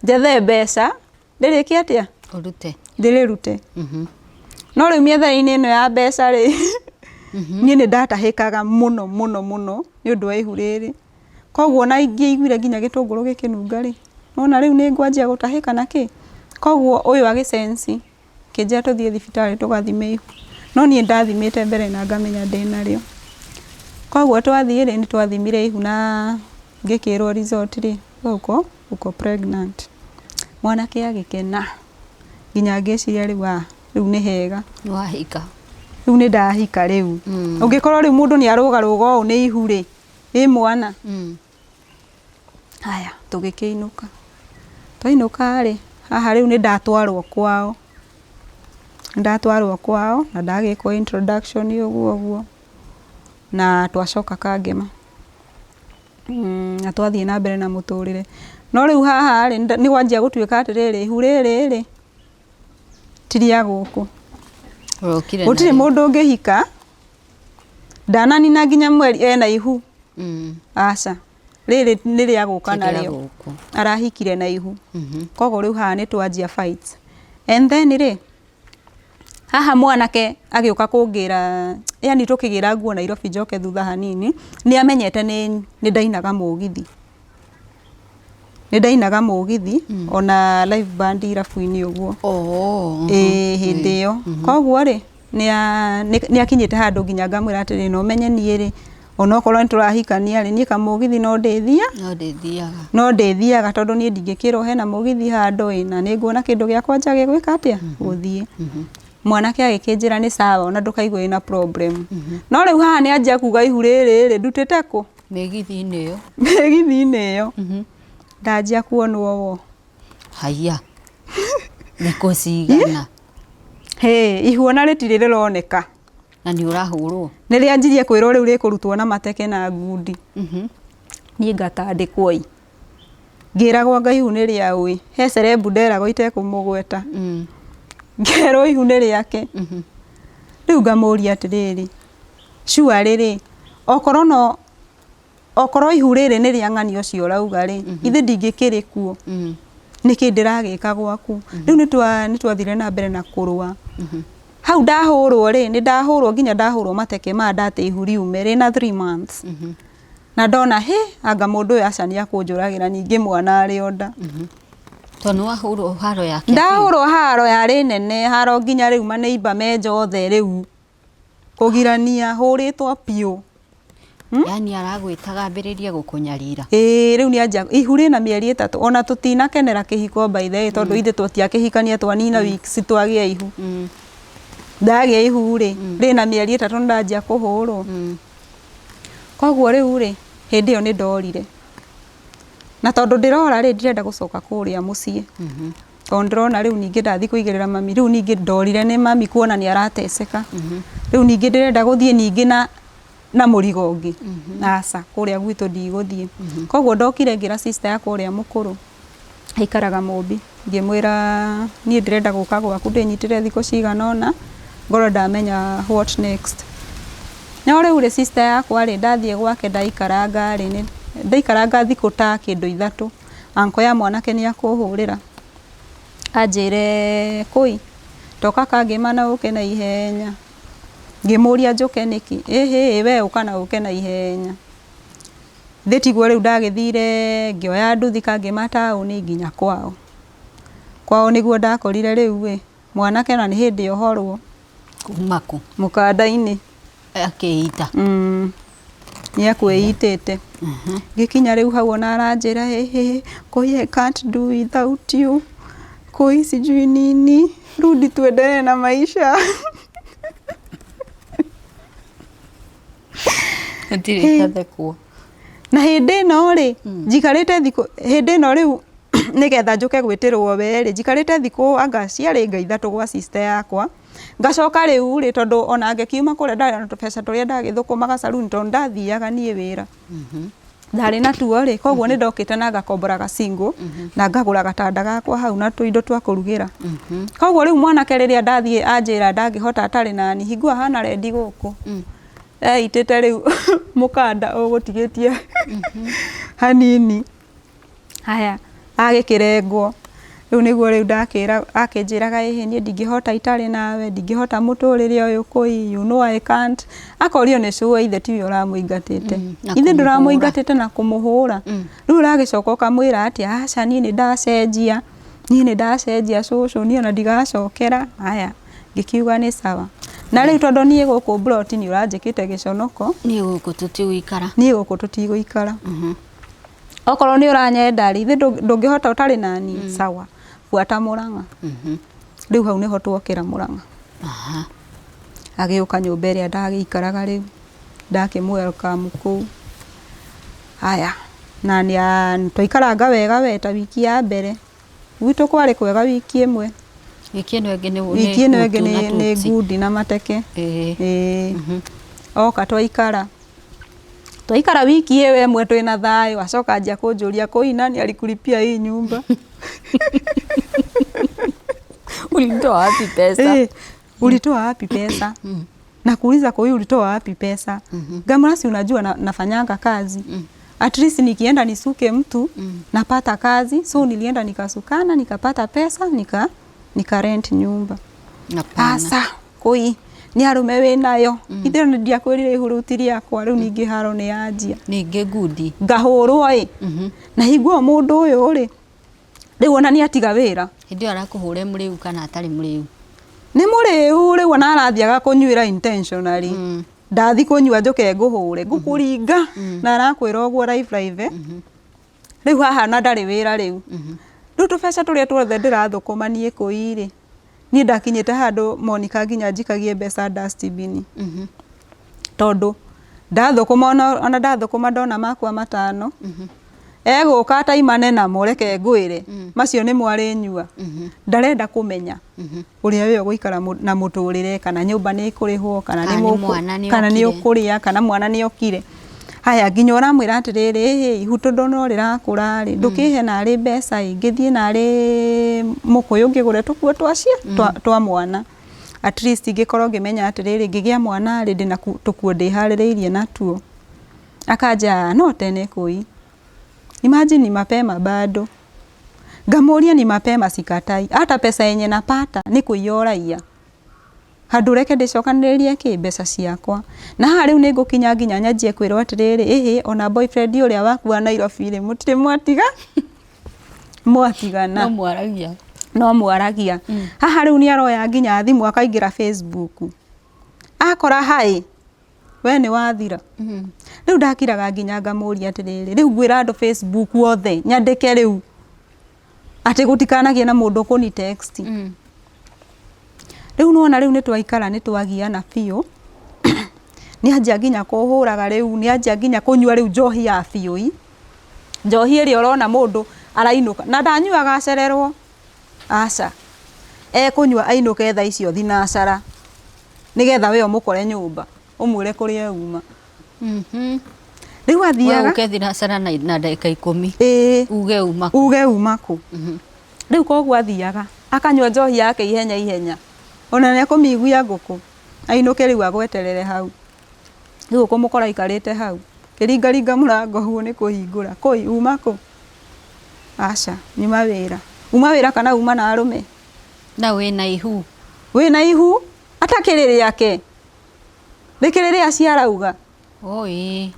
njethe mbeca ndiri ki atia urute ndirirute. No riu miethera-ini ino ya mbeca ri niĩ nĩ ndatahĩkaga mũno mũno mũno nĩ ũndũ wa ihu rĩrĩ. Koguo na ingĩiguire nginya gĩtũngũrũ gĩkĩnunga rĩ, nona rĩu nĩ ngwanjia gũtahĩka na kĩ. Koguo ũyũ agĩcensi kĩnjĩra tũthiĩ thibitarĩ tũgathime ihu. No niĩ ndathimĩte mbere na ngamenya ndĩnarĩo. Koguo twathiĩ rĩ, nĩ twathimire ihu na ngĩkĩrwo result rĩ, uko pregnant. Mwanake agĩkena. Nginya ngĩciria rĩu nĩ hega. Nĩ wahika. Rĩu nĩ ndahika rĩu. Ũngĩkorwo rĩu mũndũ nĩ arũgarũga ũũ nĩ ihu rĩ, mwana. Haya, tũgĩkĩinũka. Twainũka rĩ, haha rĩu nĩ ndatwarwo kwao. Ndatwarwo kwao na ndagĩkwo introduction ũguo. Na twacoka Kangema. Na twathiĩ na mbere na mũtũrĩre. No rĩu haha rĩ, nĩ gwanjia gũtuĩka atĩrĩrĩ, ihu rĩrĩ rĩ, ti rĩa gũkũ. Gũtirĩ mũndũ ũngĩhika ndananina nginya mweri ena ihu. Aca. Rĩrĩ nĩ rĩa gũka narĩo. Arahikire na ihu. Koguo rĩu haha nĩ twanjia fights. And then rĩ, haha mwanake agĩũka kũngira, yani tũkĩgĩra nguo Nairobi njoke thutha hanini, nĩ amenyete nĩ ndainaga mũgithi. Nĩ ndainaga mũgithi ona live band irabu-inĩ ũguo. Hĩndĩ ĩyo. Koguo rĩ, nĩ akinyĩte handũ nginya ngamwĩra atĩrĩ no menye niĩ rĩ, onokorwo nĩ tũrahikania rĩ, niĩ kamũgithi no ndĩthiaga tondũ niĩ ndingĩkĩrwo hena mũgithi handũ na nĩ nguona kĩndũ gĩakwa njage gwĩka atĩa gũthiĩ. Mwanake agĩkĩnjĩra nĩ sawa ona ndũkaigwe ĩna problem. No rĩu haha nĩ anjia kuga ihu rĩrĩ ndutĩte kũ? Mĩgithi-inĩ ĩyo. Ndanjia kuonwo wo. Haiya. Thikũ cigana. Ihu ona rĩtirĩ rĩroneka. Na nĩ ũrahũrwo. Nĩ rĩanjirie kwĩrwo rĩu rĩkũrutwo na mateke na ngundi. Niĩ ngatandĩkwo ngĩragwo Ngai ihu nĩ rĩaũ he cerebu nderagwo itekũmũgweta. Ngerwo ihu nĩ rĩake. Rĩu ngamũria atĩrĩrĩ, cua rĩrĩ, okorwo ihu rĩrĩ nĩ rĩa ng'ani ũcio ũrauga rĩ, ithe ndingĩkĩrĩ kuo. Nĩkĩ ndĩragĩka gwaku? Rĩu nĩ twathire na mbere na kũrũa. Hau ndahũrwo rĩ, nĩ ndahũrwo nginya ndahũrwo mateke ndate ihu riume rĩ na 3 months. Na ndona anga mũndũ ũyũ aca nĩ akũnjũragĩra ningĩ mwana arĩ onda. Tondũ wahũrwo haro yake. Ndahũrwo haro yarĩ nene, haro nginya rĩu maneiba menja othe rĩu. Kũgirania hũrĩtwo piũ. Yani aragwĩtaga ambĩrĩrie gũkũnyarira. Rĩu nĩ anja ihu rĩna mĩeri 3 ona tũtinakenera kĩhiko by the way tondũ ithe tũtiakĩhikania twanina weeks twagĩa ihu. Ndagĩa ihu rĩ, rĩna mĩeri 3 ndanjia kũhũrwo. Koguo rĩu rĩ, hĩndĩ ĩyo nĩ ndorire. Na tondũ ndĩrora rĩ, ndirenda gũcoka kũrĩa mũciĩ. Tondũ ndĩrona rĩu ningĩ ndathi kũigĩrĩra mami, rĩu ningĩ ndorire nĩ mami kuona nĩ arateceka. Rĩu ningĩ ndĩrenda gũthiĩ ningĩ na mũrigo ũngĩ. Aca, kũrĩa gwitũ ndigũthiĩ. Koguo ndokire ngĩra sister yakwa ũrĩa mũkũrũ aikaraga Mũmbi. Ngĩmwĩra niĩ ndĩrenda gũka gwaku ndĩnyitĩre thikũ cigana ũna, ngorwo ndamenya what next. No rĩu rĩ sister yakwa rĩ, ndathiĩ gwake ndaikaranga thikũ ta kĩndũ 3. Anko ya mwanake nĩ akũhũrĩra. Anjĩre kũi toka Kangema na ũke na ihenya. Ngĩmũria njũke nĩkĩ? We ũka na ũke na ihenya. Tiguo rĩu ndagĩthire ngĩoya nduthi Kangema taũni nginya kwao. Kwao nĩguo ndakorire rĩu mwanake na nĩ hĩndĩ ohorwo. Kuma kũ? Mũkanda-inĩ. Akĩita. Nĩ akwĩitĩte. Ngĩkinya rĩu hau ona aranjĩra Kũi I can't do without you. Kũi sijui nini. Rudi tuendelee na maisha. Na hĩndĩ ĩno rĩ, njikarĩte thikũ hĩndĩ ĩno rĩu nĩgetha njũke gwĩtĩrwo we rĩ, njikarĩte thikũ anga ciarĩ 3 gwa sister yakwa. Ngacoka rĩu rĩ tondũ ona ngĩkiuma kũrĩa ndarĩ na tũbeca tũrĩa ndagĩthũkũmaga saluni tondũ ndathiaga niĩ wĩra. Ndarĩ na tuo rĩ, koguo nĩ ndokĩte na ngakombora gacingo na ngagũra gatanda gakwa hau na tũindo twa kũrugĩra. Koguo rĩu mwanake rĩrĩa ndathiĩ anjĩra ndangĩhota atarĩ nani, hingua hana rendi gũkũ. Itĩte rĩu mũkanda ũgũtigĩtie hanini. Haya, agĩkĩrengwo. riu niguo riu ndakira akinjiraga nie ndingihota itari nawe ndingihota muturire uyu koi you know I can't akorio ni cuwa ithe tiwe uramuingatite ithe nduramuingatite na kumuhura riu uragicoka ukamwira ati aca nie ni ndacenjia cucu nie ona ndigacokera haya ngikiuga ni sawa na riu tondu nie guku broti ni uranjikite giconoko nie guku tutiguikara okorwo ni uranyenda ri ithe ndungihota utari nani sawa fuata Murang'a riu hau niho twokira Murang'a agiuka nyumba iria ndagiikaraga riu ndakimwelcome kuu haya na ni twikaranga wega ta wiki ya mbere gwitu kwari kwega wiki imwe wiki ino ingi ni ngudi na mateke oka twaikara wiki iyo imwe twina thayo acoka anjia kunjuria kuu nani alikulipia hii nyumba ulitoa wapi pesa ulitoa wapi pesa na kuuliza kwa hiyo ulitoa wapi pesa Gamrasi unajua nafanyanga kazi at least nikienda nisuke mtu napata kazi so nilienda nikasukana nikapata pesa nika rent nyumba asa koi ni arume we nayo ithe ndia kwirire ihurutiria kwa riu ningi haro ni anjia ningi ngudi ngahurwo na higuo mundu uyu ri riu ona ni atiga wira hindi arakuhure muriu kana atari muriu ni muriu riu ona arathiaga kunyuira intentionally ndathi kunyua njoke nguhure ngukuringa na arakwira uguo live riu haha na ndari wira riu riu tubeca turia tuothe ndirathukuma nie kuiri ni ndakinyite handu Monica nginya njikagie mbeca dustbin tondu ndathukuma ona ndathukuma ndona makwa matano eguka ataimane na mureke ngwire macio ni mwari nyua ndarenda kumenya uria we guikara na muturire kana nyumba ni kurihwo kana ni ukuria kana mwana ni okire haya nginya uramwira atiriri ihuto ndono rirakura ri ndukihe na ri mbeca ngithie na ri mukuyu ngigure tukuo twacia twa mwana at least ngikorwo ngimenya atiriri ngigia mwana ri ndina tukuo ndihaririirie natuo akaja no tene koi imagine ni mapema bado ngamuria ni mapema sikatai hata pesa yenye napata ni kuioraia handu reke ndicokaniririe ki mbeca ciakwa na hariu ni ngukinya nginya nyanjie kwirwo atiriri ona boyfriend uria waku wa Nairobi ri mutire mwatigana no mwaragia haha riu ni aroya nginya thimu akaingira Facebook akora hai we ni wathira riu ndakiraga nginya ngamuria atiriri riu ngwira andu Facebook wothe nyandike riu ati gutikanagie na mundu kuni text riu nona riu nitwaikara nitwagiana biu ni anjia nginya kuhuraga riu ni anjia nginya kunyua riu njohi ya biu njohi iri urona mundu arainuka na ndanyuaga acererwo aca kunyua ainuke tha icio thinacara nigetha we umukore nyumba umwire kuria uma riu athiaga ukethinacara na ndagika 10 uge umaku riu koguo athiaga akanyua njohi yake ihenya ona ne kumiguia nguku ainuke riu agweterere hau riu kumukora ikarite hau kiringaringa murango huo ni kuhingura koi umako aca nyuma wira kana uma na arume na wina ihu atakiriri yake rikiriri aciarauga oi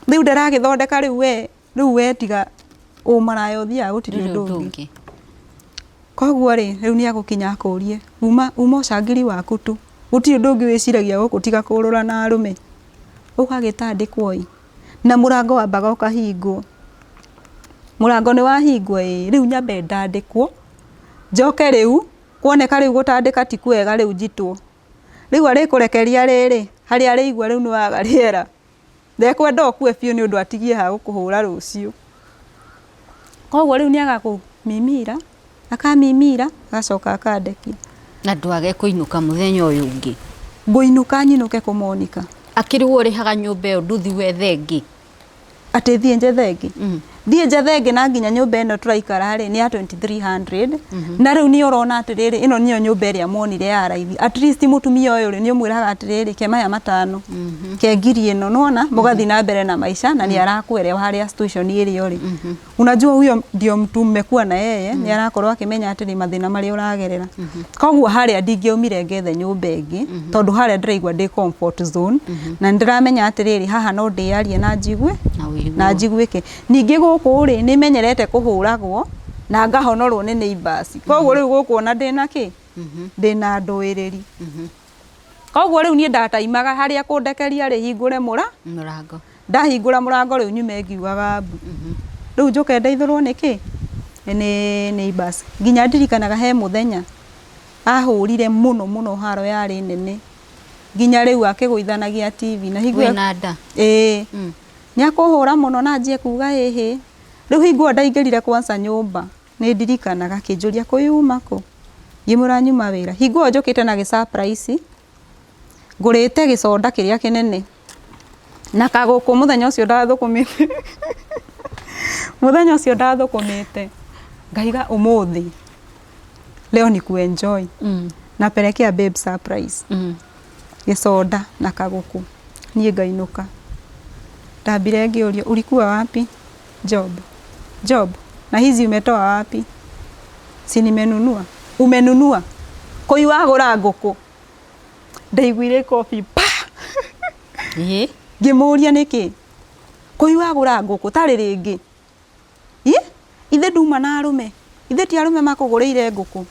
riu ndaragithondeka riu we tiga umarayo thia gutiri ndungi koguo ri riu ni agukinya akurie uma ucangiri waku tu gutiri ndungi wiciragia gukutiga kurura na arume ukagitandikwo na murango wa baga ukahingwo murango ni wahingwo riu nyambe ndandikwo njoke riu kuoneka riu gutandika ti kwega riu njitwo riu ari kurekeria riri hari ari igwa riu ni waga riera ndekwenda okue biu ni undu atigie ha gukuhura rucio koguo riu ni agakumimira akamimira agacoka akandekia na ndwage kuinuka muthenya uyu ungi nguinuka nyinuke ku Monica akiriwo ri haga nyumba iyo nduthi we thengi ati thie nje thengi thiĩ njethenge na nginya nyũmba ĩno tũraikara rĩ nĩ ya 2300 na rĩu nĩ ũrona atĩrĩrĩ ĩno nĩyo nyũmba ĩrĩa monire ya raithi at least mũtumia ũyũ rĩ nĩ ũmwĩraga atĩrĩrĩ ke maya 5 ke ngiri ĩno nona mũgathi na mbere na maisha na nĩ arakuelewa harĩa situation ĩrĩa rĩ unajua huyo ndio mtu mmekuwa na yeye nĩ arakorwo akimenya atĩrĩ mathĩna marĩa ũragerera koguo harĩa ndingĩaumire ngethe nyũmba ĩngĩ tondũ harĩa ndĩraigua ndĩ comfort zone na ndĩramenya atĩrĩrĩ haha no ndĩarie na njigue na njiguĩke ningĩ gũkũ rĩ nĩ menyerete kũhũragwo na ngahonorwo nĩ neighbors koguo rĩu gũkũ ona ndĩna kĩ ndĩna ndũĩrĩri koguo rĩu niĩ ndataimaga harĩa kũndekeria rĩ hingũre mũrango ndahingũra mũrango rĩu nyume ngiugaga mbu rĩu njoke ndeithũrwo nĩkĩ nĩ neighbors nginya ndirikanaga he mũthenya ahũrire mũno haro yarĩ nene nginya rĩu akĩgũithanagia TV na hingũra wĩna nda nĩ akũhũra mũno na anjie kuga hĩhĩ rĩu hingũra ndaingĩrire kwanza nyũmba nĩ ndirikanaga kĩnjũria kũyuma kũ ngĩmũra nyuma wĩra hingũra njũkĩte na gĩ-surprise ngũrĩte gĩconda kĩrĩa kĩnene na kagũkũ mũthenya ũcio ndathũkũmĩte ngaiga ũmũthĩ leo ni kuenjoy napelekea babe surprise gĩconda na kagũkũ niĩ ngainuka ndambire ngĩũria ulikuwa wapi job na hizi umetoa wapi si nimenunua umenunua koi wagũra ngũkũ ndaiguire kofi pa ngĩmũria nĩkĩ koi wagũra ngũkũ tarĩ rĩngĩ ithe nduma na arũme ithe ti arũme makũgũrĩire ngũkũ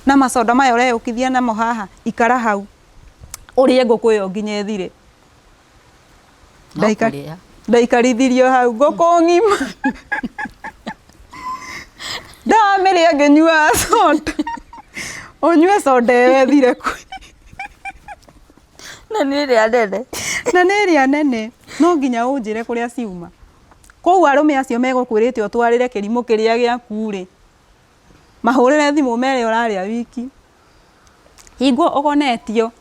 na macoda maya ũreũkithia namo haha ikara hau ũrĩe ngũkũ ĩyo nginya ĩthire ndaikarithirio hau ngũkũ ng'ima ndamĩrĩa ngĩnyua soda ũnyue soda ĩyo ĩthire na nĩ ĩrĩa nene no nginya ũnjĩre kũrĩa ciuma koguo arũme acio megũkwĩrĩte ũtwarĩre kĩrimũ kĩrĩa gĩaku rĩ mahũrĩre thimũ mere ũrarĩa wiki hingo ũgonetio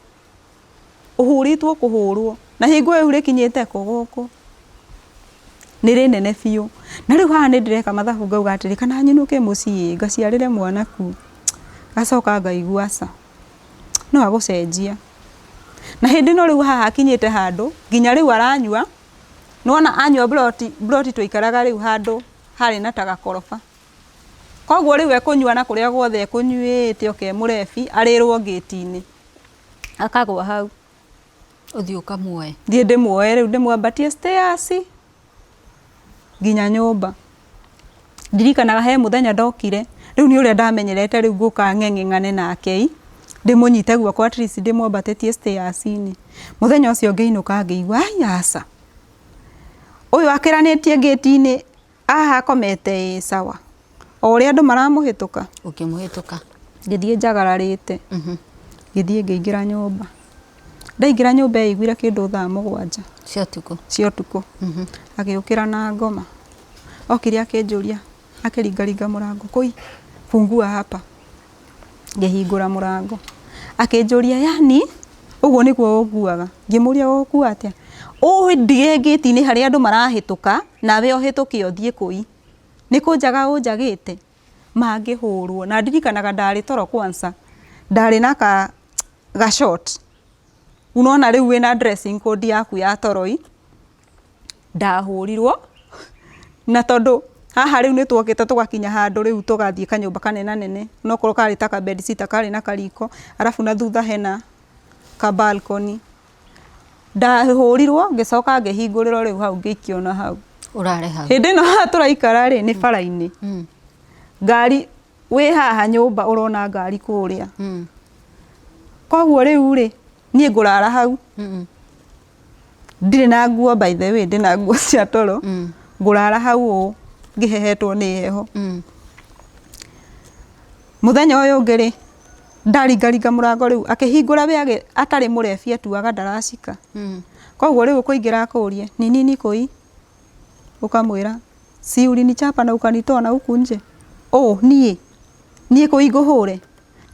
ũhũrĩtwo kũhũrwo na hingo ĩu rĩkinyĩte kũ gũkũ nĩ rĩnene biũ na rĩu haha nĩ ndĩreka mathabu ngauga atĩrĩ kana nyinũke mũciĩ ngaciarĩre mwana ku gacoka ngaigua ca no agũcenjia na hĩndĩ no rĩu haha akinyĩte handũ nginya rĩu aranyua nona anyua broti tũikaraga rĩu handũ harĩ na tagakoroba koguo rĩu ekũnyua na kũrĩa guothe ekũnyuĩte oke mũrebi arĩrwo ngĩti-inĩ akagwa hau ũthiĩ ũkamuoe thiĩ ndĩmuoe rĩu ndĩmwambatie stairs nginya nyũmba ndirikanaga he mũthenya ndokire rĩu nĩ ũrĩa ndamenyerete rĩu ngũka ng'eng'eng'ane nake ndĩmũnyite guoko at least ndĩmwambatĩtie stairs-inĩ mũthenya ũcio ngĩinũka ngĩigua aca ũyũ akĩranĩtie ngĩti-inĩ aha komete sawa o ũrĩa andũ maramũhĩtũka ũkĩmũhĩtũka ngĩthiĩ njagararĩte ngĩthiĩ ngĩingĩra nyũmba ndaingĩra nyũmba ĩiguire kĩndũ thaa 7 cia ũtukũ agĩũkĩra na ngoma okire akĩnjũria akĩringaringa mũrango koi fungua hapa ngĩhingũra mũrango akĩnjũria yani ũguo nĩguo ũkuaga ngĩmũria ũgũkua atĩa ndige ngĩti-inĩ harĩa andũ marahĩtũka nawe ũhĩtũke ũthiĩ kũi nĩ kũnjaga ũnjagĩte mangĩhũrwo na ndirikanaga ndarĩ toro kwanza ndarĩ na ga short unaona rĩu wĩna dressing code yaku ya toroi ndahũrirwo na tondũ haha rĩu nĩ twokĩte tũgakinya handũ rĩu tũgathiĩ kanyũmba kanenanene nokorwo karĩ ta ka bed sitter karĩ na kariko arafu na thutha hena ka balcony ndahũrirwo ngĩcoka ngĩhingũrĩrwo rĩu hau ngĩikio na hau ũrare hau hĩndĩ ĩno haha tũraikara rĩ nĩ bara-inĩ ngari wĩ haha nyũmba ũrona ngari kũrĩa koguo rĩu rĩ niĩ ngũrara hau ndirĩ na nguo by the way ndĩna nguo cia toro ngũrara hau ũũ ngĩhehetwo nĩ heho mũthenya ũyũ ũngĩ rĩ ndaringaringa mũrango rĩu akĩhingũra we atarĩ mũrebi atuaga ndaracika koguo rĩu kũingĩra akũrie ni nini koi ukamwĩra si ulinichapa na ukanitoa na huku nje niĩ koi ngũhũre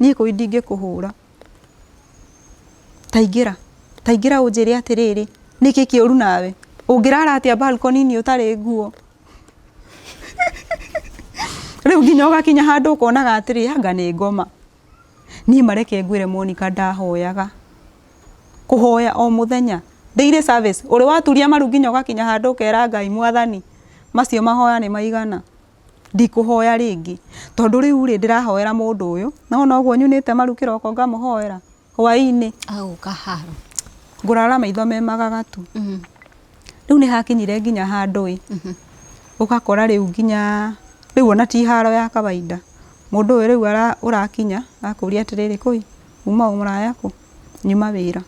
niĩ koi ndingĩkũhũra taingĩra ũnjĩre atĩrĩrĩ nĩkĩ kĩũru nawe ũngĩrara atĩa balcony-inĩ ũtarĩ nguo riu nginya ugakinya handu ukonaga atiri anga ni ngoma ni mareke ngwire Monica ndahoyaga kuhoya o muthenya daily service uri waturia maru nginya ugakinya handu ukera Ngai Mwathani macio mahoya ni maigana ndikuhoya ringi tondu riu ri ndirahoera mundu uyu no guo nyunite maru kiroko ngamuhoera hwaini au kaharo ngurara maitho me magagatu riu ni hakinyire nginya handu ukakora riu nginya riu ona ti haro ya kawaida mundu uyu riu urakinya akuria atiriri koi uma umraya ku nyuma wira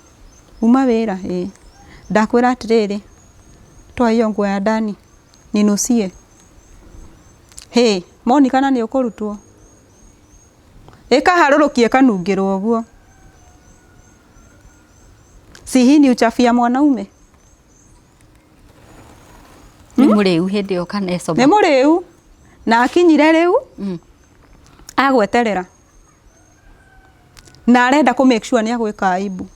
ndakwira atiriri twa iyo nguo ya ndani ninucie Monica na ni ukurutwo ikaharurukie kanungirwo guo si hii ni uchafu ya mwanaume ni muriu hindi yo kana esoma ni muriu na akinyire riu agweterera na arenda ku make sure ni agwika aibu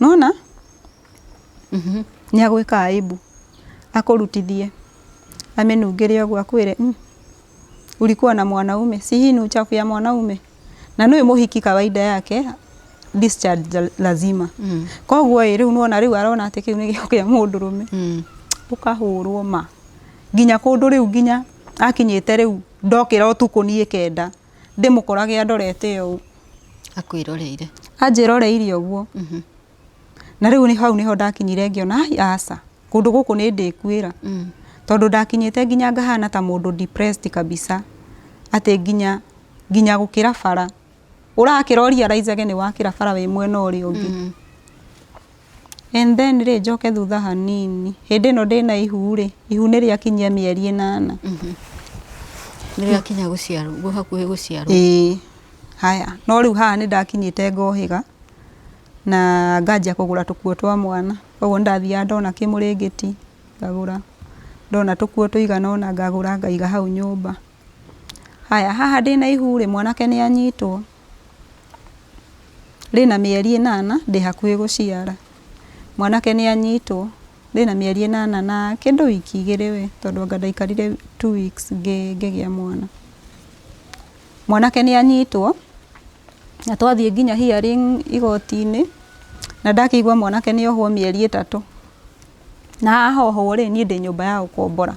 nona ni agwika aibu akurutithie amenungire ogwa kwire ulikuwa na mwanaume si hii ni uchafu ya mwanaume na no muhiki kawaida yake discharge lazima koguo riu nuona riu arona ati kiu ni gio kia mundurume ukahurwo ma nginya kundu riu nginya akinyite riu ndokira utuku nie kenda ndimukorage andorete u akwiroreire anjiroreire oguo na riu ni hau niho ndakinyire ngiona asa kundu guku ni ndikwira tondu ndakinyite nginya ngahana ta mundu depressed kabisa ati nginya gukira bara urakiroria raizage ni wakira bara we mwena uri ungi and then ri njoke thutha hanini hindi no ndina ihu ni riakinyia mieri 8 ni riakinya guciarwo go hakuhi guciarwo haya no riu haha ni ndakinyite ngohiga na ngajia kugura tukuo twa mwana koguo ndathia ndona kimuringiti ngagura ndona tukuo tuigana ona ngagura ngaiga hau nyumba haya haha ndina ihu mwanake ni anyitwo rina mieri 8 ndi hakuhi guciara mwanake ni anyitwo rina mieri 8 na kindu wiki 2 we tondu anga ndaikarire 2 weeks ngigia mwana mwanake ni anyitwo na twathie nginya hearing igoti-ini na ndakigwa mwanake ni ohwo mieri 3 na hoho ri ni ndi nyumba ya ukombora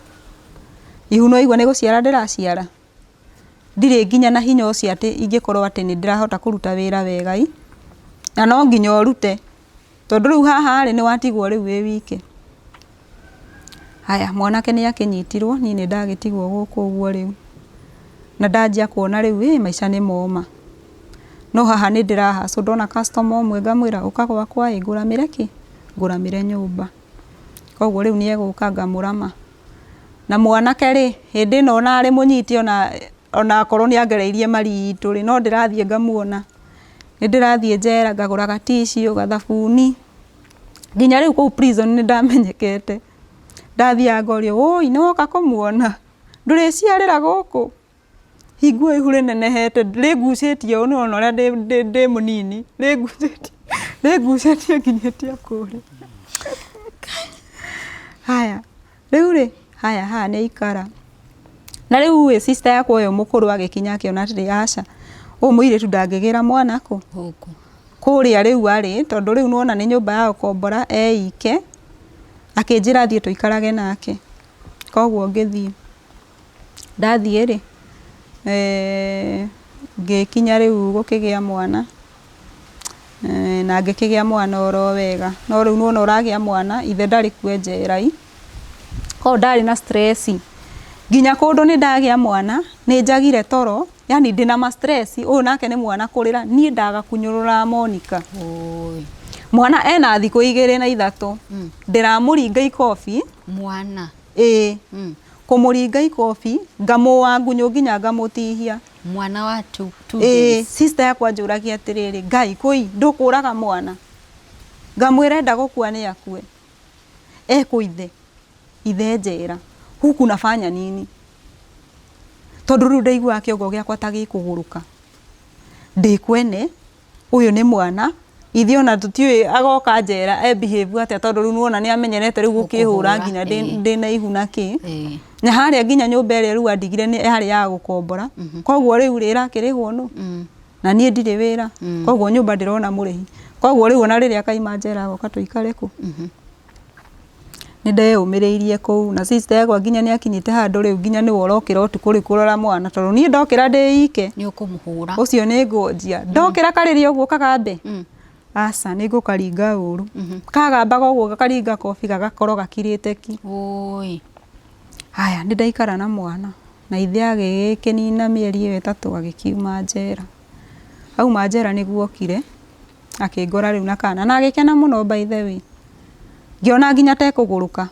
ihu no igwa ni guciara ndiraciara ndire nginya na hinya ucio ati ingikorwo ati ni ndirahota kuruta wira wega na no nginya urute tondu riu haha ri ni watigwo riu wi wike haya mwanake ni akinyitirwo ni ndagitigwo guku uguo riu na ndanjia kuona riu maisha ni moma no haha ni ndirahaco ndona customer umwe ngamwira ukagwa kwa nguramire ki nguramire nyumba koguo riu ni eguka ngamurama na mwanake ri hindi no na ari munyiti ona korwo ni angereirie maritu ri no ndirathie ngamuona ni ndirathie njera ngagura gatisio gathabuni nginya riu ku prison ni ndamenyekete ndathia ngorio oi ni woka kumuona nduriciarira guku higuo ihure nenehete rigucitie onu ona ndi munini rigucitie nginyetia kure haya riu ri haya ni ikara na riu sister yakwa yo mukuru agikinya akiona atiri aca umuire tu ndangigira mwana ku huko kuria riu ari tondu riu nuona ni nyumba ya ukombora eike akinjira thie tuikarage nake koguo ngithie ndathie ri ngikinya riu gukigia mwana na ngikigia mwana oro wega no riu nuona uragia mwana ithe ndari kwenjerai ko ndari na stress nginya kundu ni ndagia mwana ni njagire toro yani ndina ma stress uyu nake ni mwana kurira ni ndaga kunyurura Monica mwana ena thiku 2 na 3 ndiramuringa ikofi mwana kumuringa ikofi ngamuwa ngunyu nginya ngamutihia mwana wa 2 days sister yakwa njuragia atiriri Ngai koi ndukuraga mwana ngamwira ndagukua ni akue kuithe ithe njera huku nafanya nini tondu riu ndaigua kiongo giakwa ta gikuguruka ndikwene uyu ni mwana Ithi ona tutiwe agoka njera e behave atia tondu riu nuona ni amenyerete riu gukihura nginya ndina ihuna ki na haria nginya nyumba ire riu andigire ni haria ya gukombora koguo riu rira kirihwo nu na nie ndire wira koguo nyumba ndirona murihi koguo riu ona riria kaima njera agoka tuikare ku ni ndeyumiriirie ku na sister yakwa nginya ni akinyite handu riu nginya ni worokira utuku ri kurora mwana tondu nie ndokira ndi ike ni ukumuhura ucio ni ngonjia ndokira kariria uguo kagambe asa ni gukaringa uru kagambaga uguo gakaringa kofi gagakoro gakirite ki oi haya ndi ndaikara na mwana na ithe agikinina mieri iyo 3 agikiuma njera auma njera niguo okire akingora riu na kana na agikena muno by the way ngiona nginya tekuguruka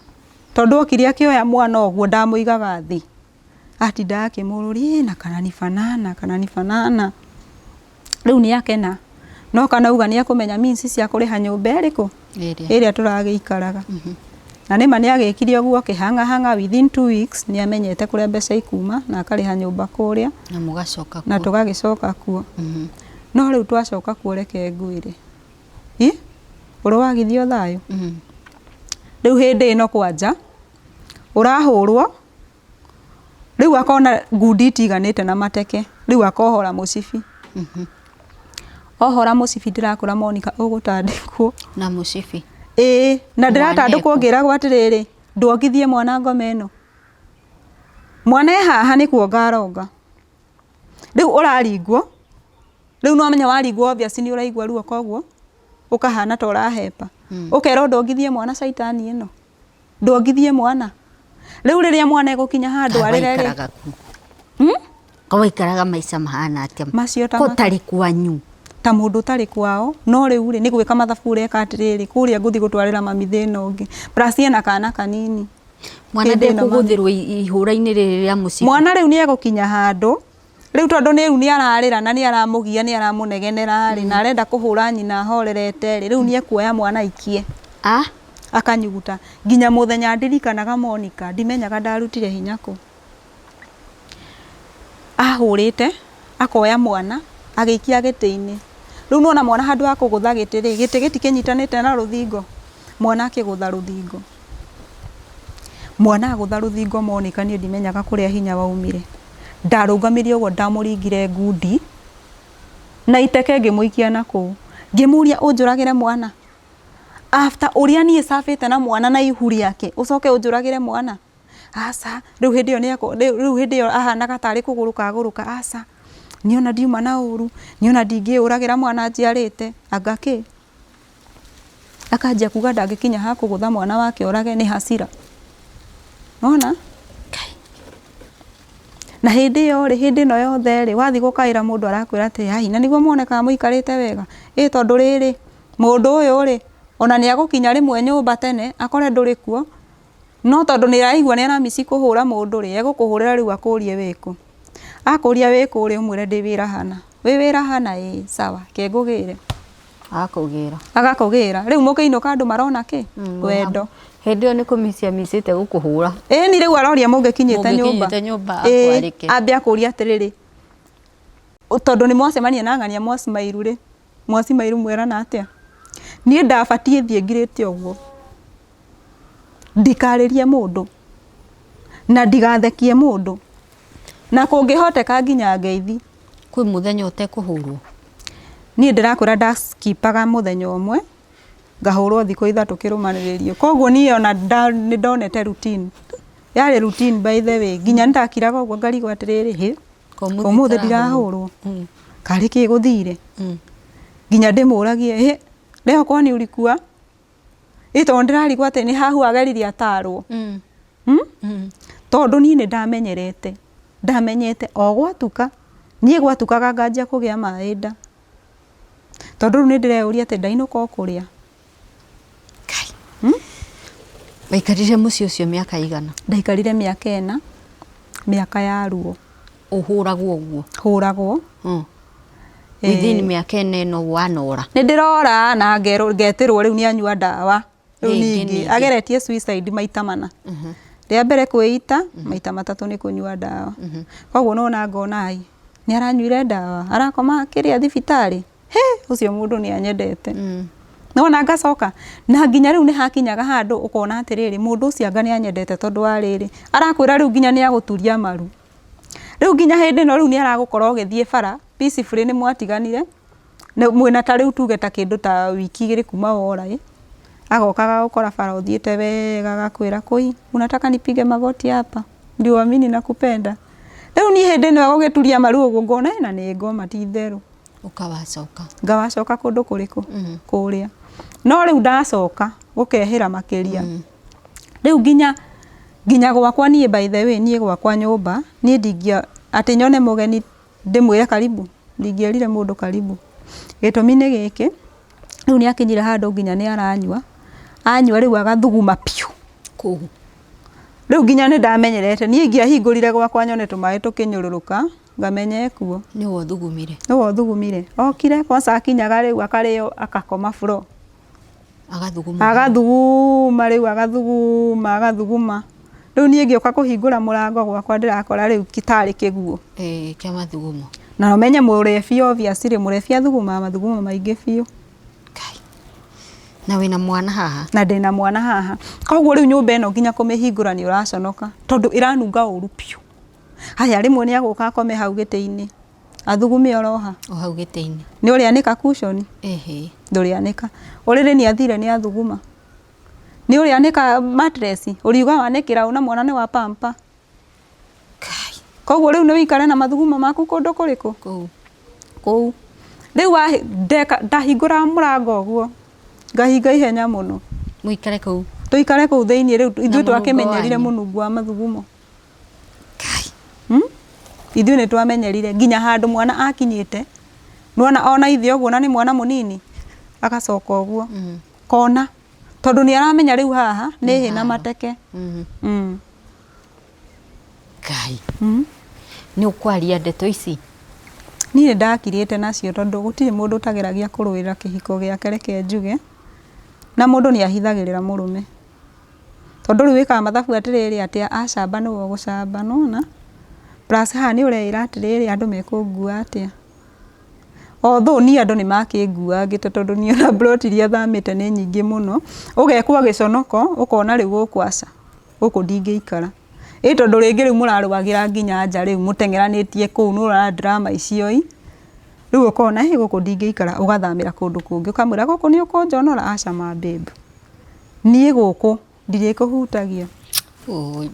tondu okire akioya mwana oguo ndamuigaga thi atinda akimururi na kana ni fanana riu ni akena no kana uga ni akumenya means cia kuriha nyumba iriku iria turagiikaraga na nima ni agikire oguo kihanga within 2 weeks ni amenyete kuria mbeca ikuma na akariha nyumba kuria na mugacoka na tugagicoka kuo no riu twacoka kuo reke ngwire urwagithio thayo riu hindi ino kwanja urahurwo riu akona ngundi itiganite na mateke riu akohora mucibi ohora mucibi ndirakura Monica ugutandikwo na mucibi na ndiratandikwo ngiragwo atiriri ndwongithie mwana ngome ino mwana haha ni kuo ngaronga riu uraringwo riu no amenya waringwo obviously ni uraigwa ruo koguo ukahana ta urahepa ukero ndongithie mwana saitani ino ndongithie mwana riu riria mwana egukinya handu arire kawaikaraga maica mahana atia macio ta kutari kwanyu ta mundu tari kwao no riu ri ni gwika mathabu reka atiriri kuria nguthi gutwarira mami thina ungi bracia na kana kanini mwana ndekuguthirwo ihura-ini riria mucibi mwana riu ni egukinya handu riu tondu ni ararira na ni aramugia ni aramunegenera ri na arenda kuhura nyina horerete riu ni ekuoya mwana ikie akanyuguta nginya muthenya ndirikanaga Monica ndimenyaga ndarutire hinya ku ahurite akoya mwana agikia giti-ini riu nona mwana handu akugutha giti ri giti gitikinyitanite na ruthingo mwana akigutha ruthingo mwana agutha ruthingo Monica ni ndimenyaga kuria hinya waumire ndarungamirie uguo ndamuringire ngundi na iteke ngimuikia naku ngimuria unjuragire mwana after uria nie safete na mwana na ihu riake ucoke unjuragire mwana asa riu hindi iyo ahanaga tari kuguruka asa niona ndiuma na uru niona ndingiuragira mwana njiarite agaki akanjia kuga ndangikinya ha kugutha mwana wake urage ni hasira nona na hindi ino yothe ri wathi gukaira mundu arakwira ati ai na niguo moneka muikarite wega tondu riri mundu uyu ri ona ni agukinya rimwe nyumba tene akore nduri kuo no tondu ni raigua ni aramisi kuhura mundu ri egukuhurira riu akurie wiku akuria wiku ri umwire ndi wira hana wi wira hana sawa ke ngugire agakugira riu mukiinuka andu marona ki wendo hindi iyo ni kumisia misite gukuhura ni riu aroria mungikinyite nyumba akwarike ambia kuria atiriri tondu ni mwacemania na ng'ania mwacimairu mwerana atia nie ndabatie thie ngirite uguo ndikaririe mundu na ndigathekie mundu na kungihoteka nginya ngeithi kwi muthenya utekuhurwo nie ndirakwira ndaskipaga muthenya umwe ngahurwo thikũ 3 kirumaniririo koguo nie ona ni ndonete routine yari routine by the way nginya ndakiraga uguo ngarigwo atiriri umuthi ndirahurwo kari ki guthire nginya ndimuragie leo kwani ulikua ito ndirarigwo ati ni hahu ageririe atarwo tondu nie ndamenyete o gwatuka nie gwatukaga nganjia kugia maida tondu ni ndireuria ati ndainuka okuria waikarire muci ucio miaka igana ndaikarire miaka 4 miaka ya ruo uhuragwo uguo huragwo within miaka 4 ino wanora ni ndirora na ngetirwo riu ni anyua ndawa riu ningi ageretie suicide maita mana ria mbere kwita maita 3 ni kunyua ndawa koguo nona ngona ai ni aranyuire ndawa arakoma akiria thibitari he ucio mundu ni anyendete nona ngacoka na nginya riu ni hakinyaga handu ukona atiriri mundu ucio anga ni anyendete tondu wa riri arakwira riu nginya ni aguturia maru riu nginya hindi no riu ni aragukorwo githie bara peacefully ni mwatiganire mwina ta riu tuge ta kindu ta wiki igiri kuma wora agokaga gukora bara uthiete wega gakwira koi unataka nipige magoti hapa ndio amini nakupenda riu ni hindi no agugituria maru ugu ngona na ni ngoma ti theru ukawacoka ngawacoka kundu kuriku kuria no riu ndacoka gukehira makiria riu nginya gwakwa nie by the way nie gwakwa nyumba nie ndingia ati nyone mugeni ndimwire karibu ndingierire mundu karibu gitumi ni giki riu ni akinyire handu nginya ni aranyua anyua riu agathuguma piu ku riu nginya ni ndamenyerete nie ngiahingurire gwakwa nyone tumai tukinyururuka ngamenye kuo ni wothugumire okire kwanza akinyaga riu akario akakoma furo agathuguma riu agathuguma riu nie ngioka kuhingura murango gwakwa ndirakora riu kitari kiguo kia mathugumo na umenye murefi obviously murefi athuguma mathugumo maingi fiu na wina mwana haha na ndina mwana haha koguo riu nyumba ino nginya kumihingura ni uraconoka tondu iranunga uru piu haya rimwe ni aguka akome hau giti-ini athugume oroha hau giti-ini ni urianika cushion ehe ndurianika uriri ni athire ni athuguma ni urianika mattress uriuga wanikira una mwana ni wa pampa koguo riu ni wikare na mathuguma maku kundu kuriku kou riu ndahingura murango guo ngahinga ihenya muno muikare kou tuikare kou thiini riu ithu twakimenyerire munungu wa mathugumo ithu ni twamenyerire nginya handu mwana akinyite nuona ona ithe oguo na ni mwana munini agacoka oguo kona tondu ni aramenya riu haha ni hina mateke kai ni ukwaria ndeto ici ni ndakiriete nacio tondu gutiri mundu utageragia kuruira kihiko giake reke njuge na mundu ni ahithagirira murume tondu riu wika mathabu atiriri atia acamba no gucamba nona plus ha ni ureira atiriri andu mekungua atia although ni andu ni makinguangite tondu ni ona plot iria thamite ni nyingi muno ugekwa giconoko ukona riu gukwaca guku ndingiikara tondu ringi riu murarugagira nginya nja riu mutengeranitie kuu nura drama icio riu ukona guku ndingiikara ugathamira kundu kungi ukamwira guku ni ukunjonora acama babe nie guku ndirikuhutagia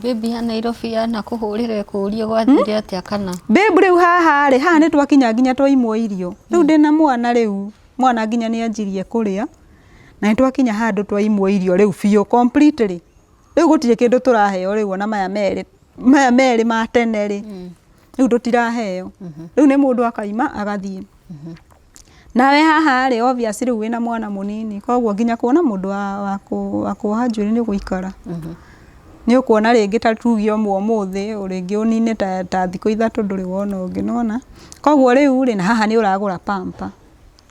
baby ha Nairobi ana kuhurire kuria gwathire atia kana babe riu haha ni twakinya nginya twaimwo irio riu ndina mwana riu mwana nginya ni anjirie kuria na ni twakinya handu twaimwo irio riu biu completely riu gutire kindu turaheo riu ona maya meri ma tene riu tutiraheo riu ni mundu akaima agathie nawe haha obviously riu wina mwana munini koguo nginya kuona mundu wa kuoha njuiri ni guikara ni ukuona ringi ta tugi omwe umuthi uringi unine ta thiku ithatu nduri wona ungi nona koguo riu na haha ni uragura pampa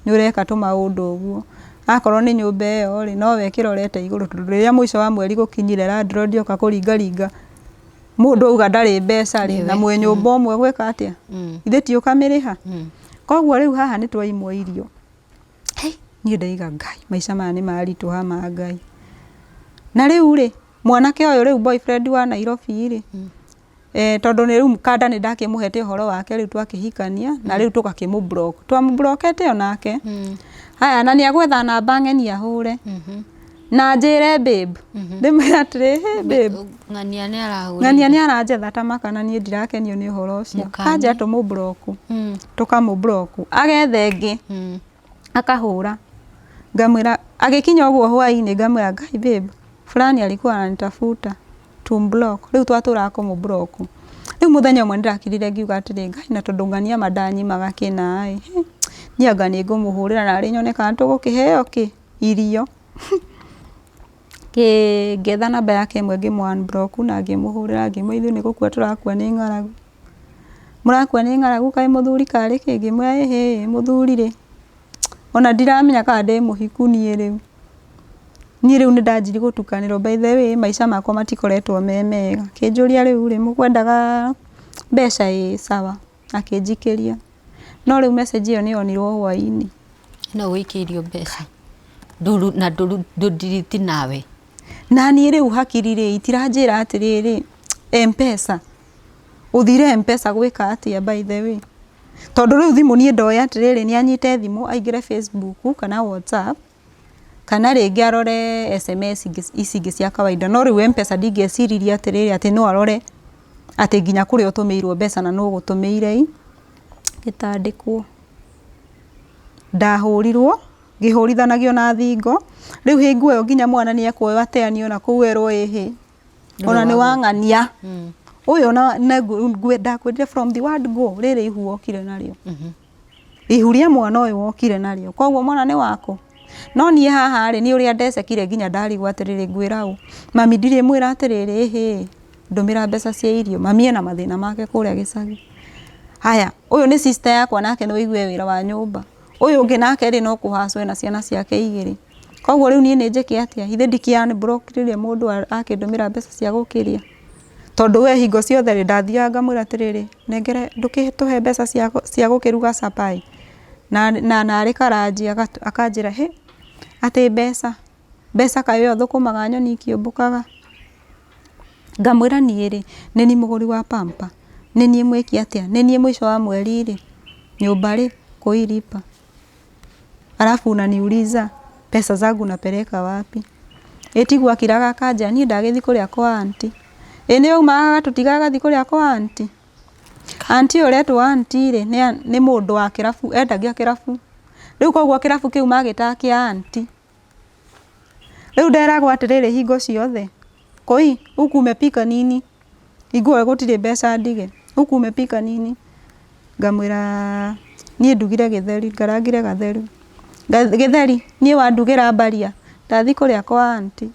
ni ureka tumaundu uguo akorwo ni nyumba iyo no wekirorete iguru riria mwico wa mweri gukinyire landlord oka kuringaringa mundu auga ndari mbeca na mwe nyumba omwe gweka atia ithe ti ukamiriha koguo riu haha ni twaimwo irio ni ndaiga ngai maica maya ni marituha ma ngai na riu mwanake oyo riu boyfriend wa Nairobi tondu ni riu kanda ni ndakimuhete uhoro wake riu twakihikania na riu tukakimublock twamublockete onake haya na ni agwetha namba ng'eni ahure na njire babe ndimwira atiri babe ng'ania ni aranjetha tamaka na ni ndirakenio ni uhoro ucio anja tumublock tukamublock agethe ngi akahura ngamwira agikinya uguo hwaini ngamwira ngai babe fulani alikuwa ananitafuta tumblock riu twatura kumublock riu muthenya umwe ndirakirire ngiuga atiri ngai na tondu ng'ania madanyi magakina ni anga ni ngumuhurira na rinyoneka tugukiheo irio ngetha namba yake imwe ngimwanblock na ngimuhurira ngimwithu ni gukua turakua ni ng'aragu murakua ni ng'aragu kai muthuri kari ki ngimwe muthuri ri ona ndiramenya kana ndi muhiku nie riu ni ndanjiri gutukanirwo by the way maica makwa matikoretwo mega kinjuria riu mukwendaga mbeca sawa akinjikiria no riu message iyo ni onirwo hwaini no wĩkĩirio mbeca na ndũdiriti nawe na niĩ rĩu hakiri rĩ itiranjĩra atĩrĩrĩ M-Pesa uthire M-Pesa gwĩka atĩa by the way tondũ rĩu thimũ niĩ ndoya atĩrĩrĩ nĩ anyite thimũ aingĩre Facebook kana WhatsApp kana rĩngĩ arore SMS ici ingĩ cia kawaida no rĩu M-Pesa ndingĩciririe atĩrĩrĩ atĩ no arore atĩ nginya kũrĩa ũtũmĩirwo mbeca na no gũtũmĩire gĩtandĩkwo ndahũrirwo ngĩhũrithanagio na thingo rĩu hingo ĩyo nginya mwana nĩ ekuoyo ateanio na kũu erwo ĩhĩ ona nĩ wang'ania ũyũ na ndakwendire from the word go rĩrĩ ihu wokire narĩo ihu rĩa mwana ũyũ wokire narĩo koguo mwana nĩ wako no niĩ haha rĩ nĩ ũrĩa ndecekire nginya ndarigwo atĩrĩrĩ ngwĩra ũ mami ndirĩ mwĩra atĩrĩrĩ ĩhĩ ndũmĩra mbeca cia irio mami ena mathĩna make kũrĩa gĩcagi haya ũyũ nĩ sister yakwa nake nĩ wĩigue wĩra wa nyũmba ũyũ ũngĩ nake rĩ no kũhacwo na ciana ciake igĩrĩ koguo rĩu niĩ nĩ njĩke atĩa ithe ndikiane block rĩrĩa mũndũ akĩndũmĩra mbeca cia gũkĩria tondũ we hingo ciothe rĩ ndathiaga ngamwĩra atĩrĩrĩ nengere ndũkĩtũhe mbeca cia gũkĩruga capai na narĩ karaji akanjĩra he atĩ mbeca kayo thũkũmaga nyoni ikĩũmbũkaga ngamwĩra niĩ rĩ nĩ niĩ mũgũri wa pampa nĩ niĩ mwĩki atĩa nĩ niĩ mwisho wa mweri rĩ nyũmba rĩ kuilipa alafu unaniuliza pesa zangu napeleka wapi etigwa kiraga kanja niĩ ndagĩthi kũrĩa kwa aunti ene uma tutigaga thi kũrĩa kwa aunti ũretwo aunti rĩ nĩ mũndũ wa kĩrabu endagia kĩrabu rĩu koguo kĩrabu kĩu magĩtakia aunti rĩu nderagwo atĩrĩrĩ hingo ciothe koi huku umepika nini igwe gũtirĩ mbeca ndige huku umepika nini ngamwĩra niĩ ndugire gĩtheri ngaragire gĩtheri niĩ wandugĩra mbaria ndathi kũrĩa kwa aunti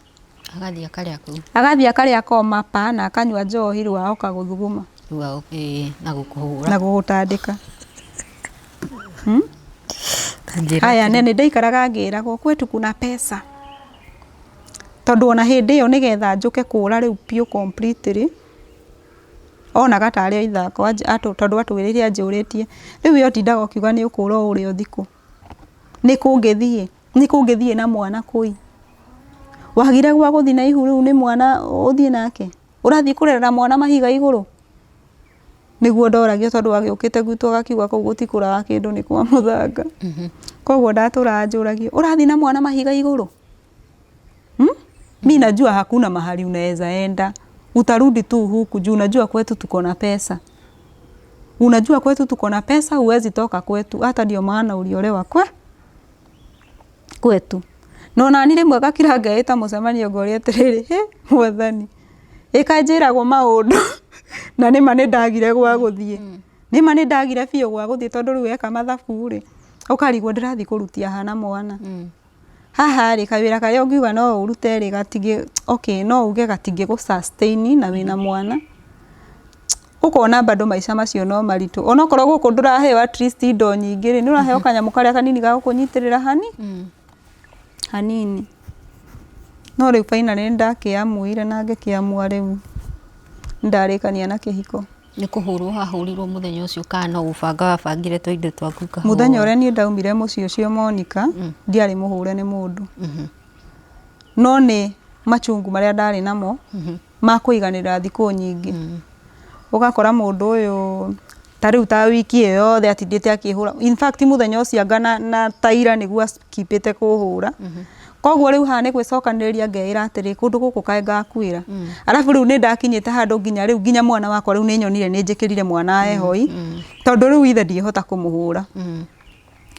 agathia akarĩa koma pa na akanyua njohi rĩu aoka gũthuguma na gũgũtandĩka haya nene ndaikaraga ngĩragwo kwetu kuna pesa tondũ ona hĩndĩ ĩyo nĩgetha njũke kũra rĩu piũ completely onaga tarĩ ithako tondũ atwĩrĩire anjũrĩtie rĩu yo tindaga ũkiuga nĩ ũkũra ũrĩa ũthikũ nĩ kũngĩthiĩ na mwana kũi wagire gwa gũthi na ihu rĩu nĩ mwana ũthiĩ nake ũrathiĩ kũrerera mwana mahiga igũrũ nĩguo ndoragio tondũ agĩũkĩte gwitũ agakiuga kũu gũtikũraga kĩndũ nĩ kwa mũthanga koguo ndatũra njũragio ũrathiĩ na mwana mahiga igũrũ mimi najua hakuna mahali unaweza enda utarudi tu huku juu unajua kwetu tuko na pesa huwezi toka kwetu hata ndio maana uliolewa kwetu no nani rĩmwe gakiranga eta mũcemanio ngori atĩrĩrĩ mwathani ĩkanjĩragwo maũndũ na nĩma nĩ ndagire gwa gũthiĩ nĩma nĩ ndagire biũ gwa gũthiĩ tondũ rĩu eka mathabu rĩ ũkarigwo ndĩrathiĩ kũrutia hana mwana haha rĩ kawĩra karĩa ũngiuga no ũrute rĩ gatingĩ no uge gatingĩ gũ sustain na wĩna mwana ukona bado maisha macio no maritũ onokorwo gũkũ ndũraheo at least indo nyingĩ rĩ nĩũraheo kanyamũ karĩa kanini ga gũkũnyitĩrĩra hanini no rĩu finally ndakĩamuire na ngĩkĩamua rĩu ndarĩkania na kĩhiko nĩ kũhũrwo hahũrirwo mũthenya ũcio kana ũbanga wabangire tũindo twaku kahũa mũthenya ũrĩa niĩ ndaumire mũciĩ ũcio Monica ndiarĩ mũhũre nĩ mũndũ no nĩ machungu marĩa ndarĩ namo ma kũiganĩra thikũ nyingĩ ũgakora mũndũ ũyũ ta rĩu ta wiki ĩyo yothe atindĩte akĩhũra in fact mũthenya ũcio anga na taira nĩguo akipĩte kũhũra koguo rĩu haha nĩ gwĩcokanĩrĩria ngeĩra atĩrĩ kũndũ gũkũ kaĩ ngakuĩra alafu rĩu nĩ ndakinyĩte handũ nginya mwana wakwa rĩu nĩ nyonire nĩ njĩkĩrire mwana ehoi tondũ rĩu ithe ndiehota kũmũhũra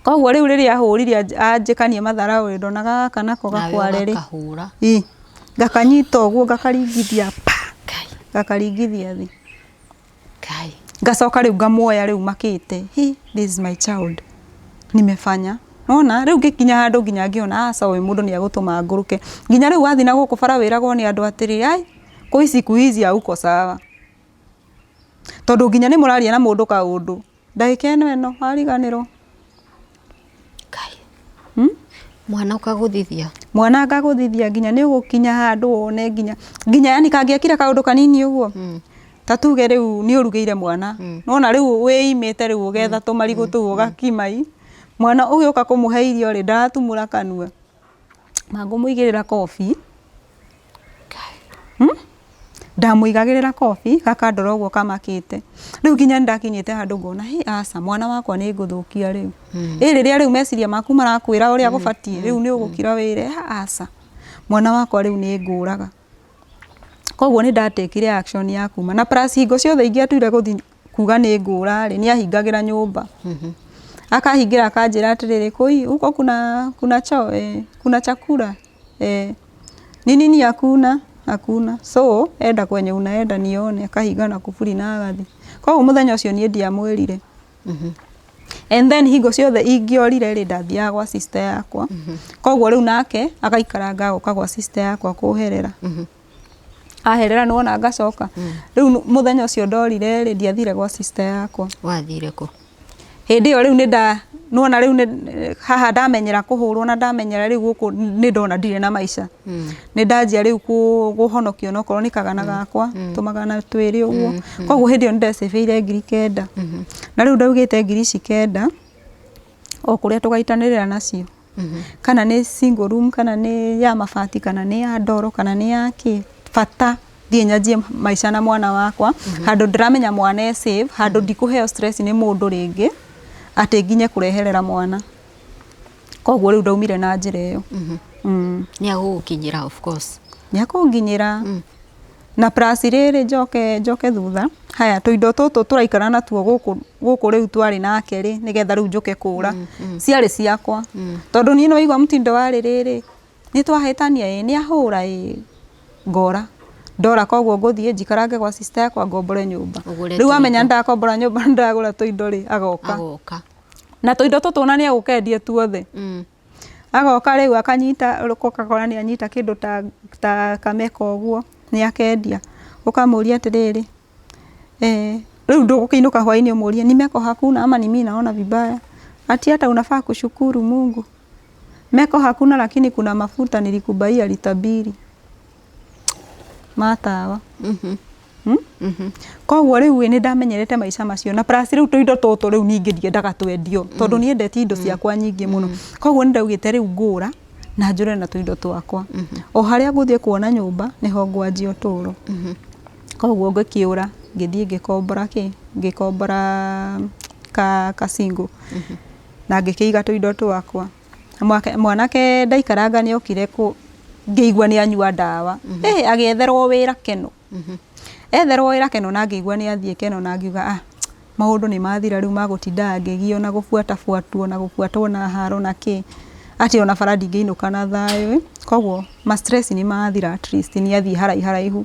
koguo rĩu rĩrĩa ahũrire anjĩkanie matharaũ rĩ ndonaga gaka nako gakwarĩ gakanyita ũguo gakaringithia gakaringithia thĩ ngacoka rĩu ngamuoya rĩu makĩte this is my child nimefanya ona rĩu ngĩkinya handũ nginya ngĩona aca ũyũ mũndũ nĩ agũtũma ngũrũke nginya rĩu wathi na gũkũ bara wĩragwo nĩ andũ atĩrĩ ai kwa siku hizi hauko sawa tondũ nginya nĩ mũraria na mũndũ kaũndũ ndagĩka ĩno ariganĩrwo mwana ukagũthithia mwana akagũthithia nginya nĩ ũgũkinya handũ one nginya yani kangĩakira kaũndũ kanini ũguo ta tuge rĩu nĩ ũrugĩire mwana nona rĩu wĩimĩte rĩu ũgetha tũmarigũ tũu ũgakimai mwana ũyũ ũka kũmũhe irio rĩ ndaratumũra kanua mangũmũigĩrĩra kobi ndamũigagĩrĩra kobi gakandora ũguo kamakĩte rĩu nginya ndakinyĩte handũ ngona aca mwana wakwa nĩ ngũthũkia rĩu rĩrĩa rĩu meciria maku marakwĩra ũrĩa gũbatie rĩu nĩ ũgũkira wĩre aca mwana wakwa rĩu nĩ ngũraga koguo nĩ ndatekire action ya kuma na plus hingo ciothe ingĩatuire gũthi kuga nĩ ngũra rĩ nĩ ahingagĩra nyũmba akahingira akanjĩra atĩrĩrĩ koi huko kuna choo kuna chakula nini hakuna so enda kwenye unaenda nione akahinga na kufuri na agathi koguo muthenya ũcio niĩ ndiamwĩrire and then hingo ciothe ingĩorire rĩ ndathiaga gwa sister yakwa koguo rĩu nake agaikaranga agoka gwa sister yakwa kũherera aherera nona ngacoka rĩu muthenya ũcio ndorire rĩ ndiathire gwa sister yakwa wathire kũ hĩndĩ ĩyo rĩu nona rĩu haha ndamenyera kũhũrwo na ndamenyera rĩu gũkũ nĩ ndona ndirĩ na maica nĩ ndanjia rĩu kũhonokio no korwo nĩ kagana gakwa tũmagana twĩrĩ ũguo koguo hĩndĩ ĩyo nĩ ndecĩbĩire 9,000 na rĩu ndaugĩte 9,000 o kũrĩa tũgaitanĩrĩra nacio kana nĩ single room kana nĩ ya mabati kana nĩ ya ndoro kana nĩ ya kĩ bata thiĩ nyanjie maica na mwana wakwa handũ ndĩramenya mwana save handũ ndikũheo stress nĩ mũndũ rĩngĩ atĩ nginye kũreherera mwana koguo rĩu ndaumire na njĩra ĩyo nĩ agũkinyĩra of course nĩ akũnginyĩra na plus rĩrĩ njoke thutha haya tũindo tũtũ tũraikara natuo gũkũ rĩu twarĩ nake rĩ nĩgetha rĩu njoke kũra ciarĩ ciakwa tondũ niĩ no igwa mtindo warĩ rĩrĩ nĩ twahĩtania nĩ ahũra ngora ndora koguo ngũthiĩ njikarange gwa sister yakwa ngombore nyũmba rĩu amenya ndakombora nyũmba ndagũra tũindo rĩ agoka na tũindo tũtũ na nĩ agũkendia tuothe agoka rĩu akanyita Coca-Cola nĩ anyita kĩndũ ta kameka ũguo nĩ akendia ũkamũria atĩrĩrĩ rĩu ndũgũkĩinũka hwainĩ ũmũrie nimeko hakuna ama ni mimi naona vibaya ati hata unafaa kushukuru Mungu meko hakuna lakini kuna mafuta nilikubaia lita 2 matawa koguo rĩu nĩ ndamenyerete maica macio na plus rĩu tũindo tũtũ rĩu ningĩ ndiendaga twendio tondũ niĩ ndeti indo ciakwa nyingĩ mũno koguo nĩ ndaugĩte rĩu ngũra na njũre na tũindo twakwa o harĩa ngũthiĩ kuona nyũmba nĩho ngwanjia ũtũũro koguo ngĩkĩũra ngĩthiĩ ngĩkombora ka single na ngĩkĩiga tũindo twakwa mwanake ndaikaranga nĩ okire ngĩigua nĩ anyua ndawa agĩetherwo wĩra Keno etherwo wĩra Keno na ngĩigua nĩ athiĩ Keno na ngiuga maũndũ nĩ mathira rĩu magũtinda ngĩgio na gũbuatwo na gũbuatwo na haro na kĩ ati ona bara ndingĩinũka na thayũ koguo ma stress nĩ mathira at least nĩ athiĩ haraihu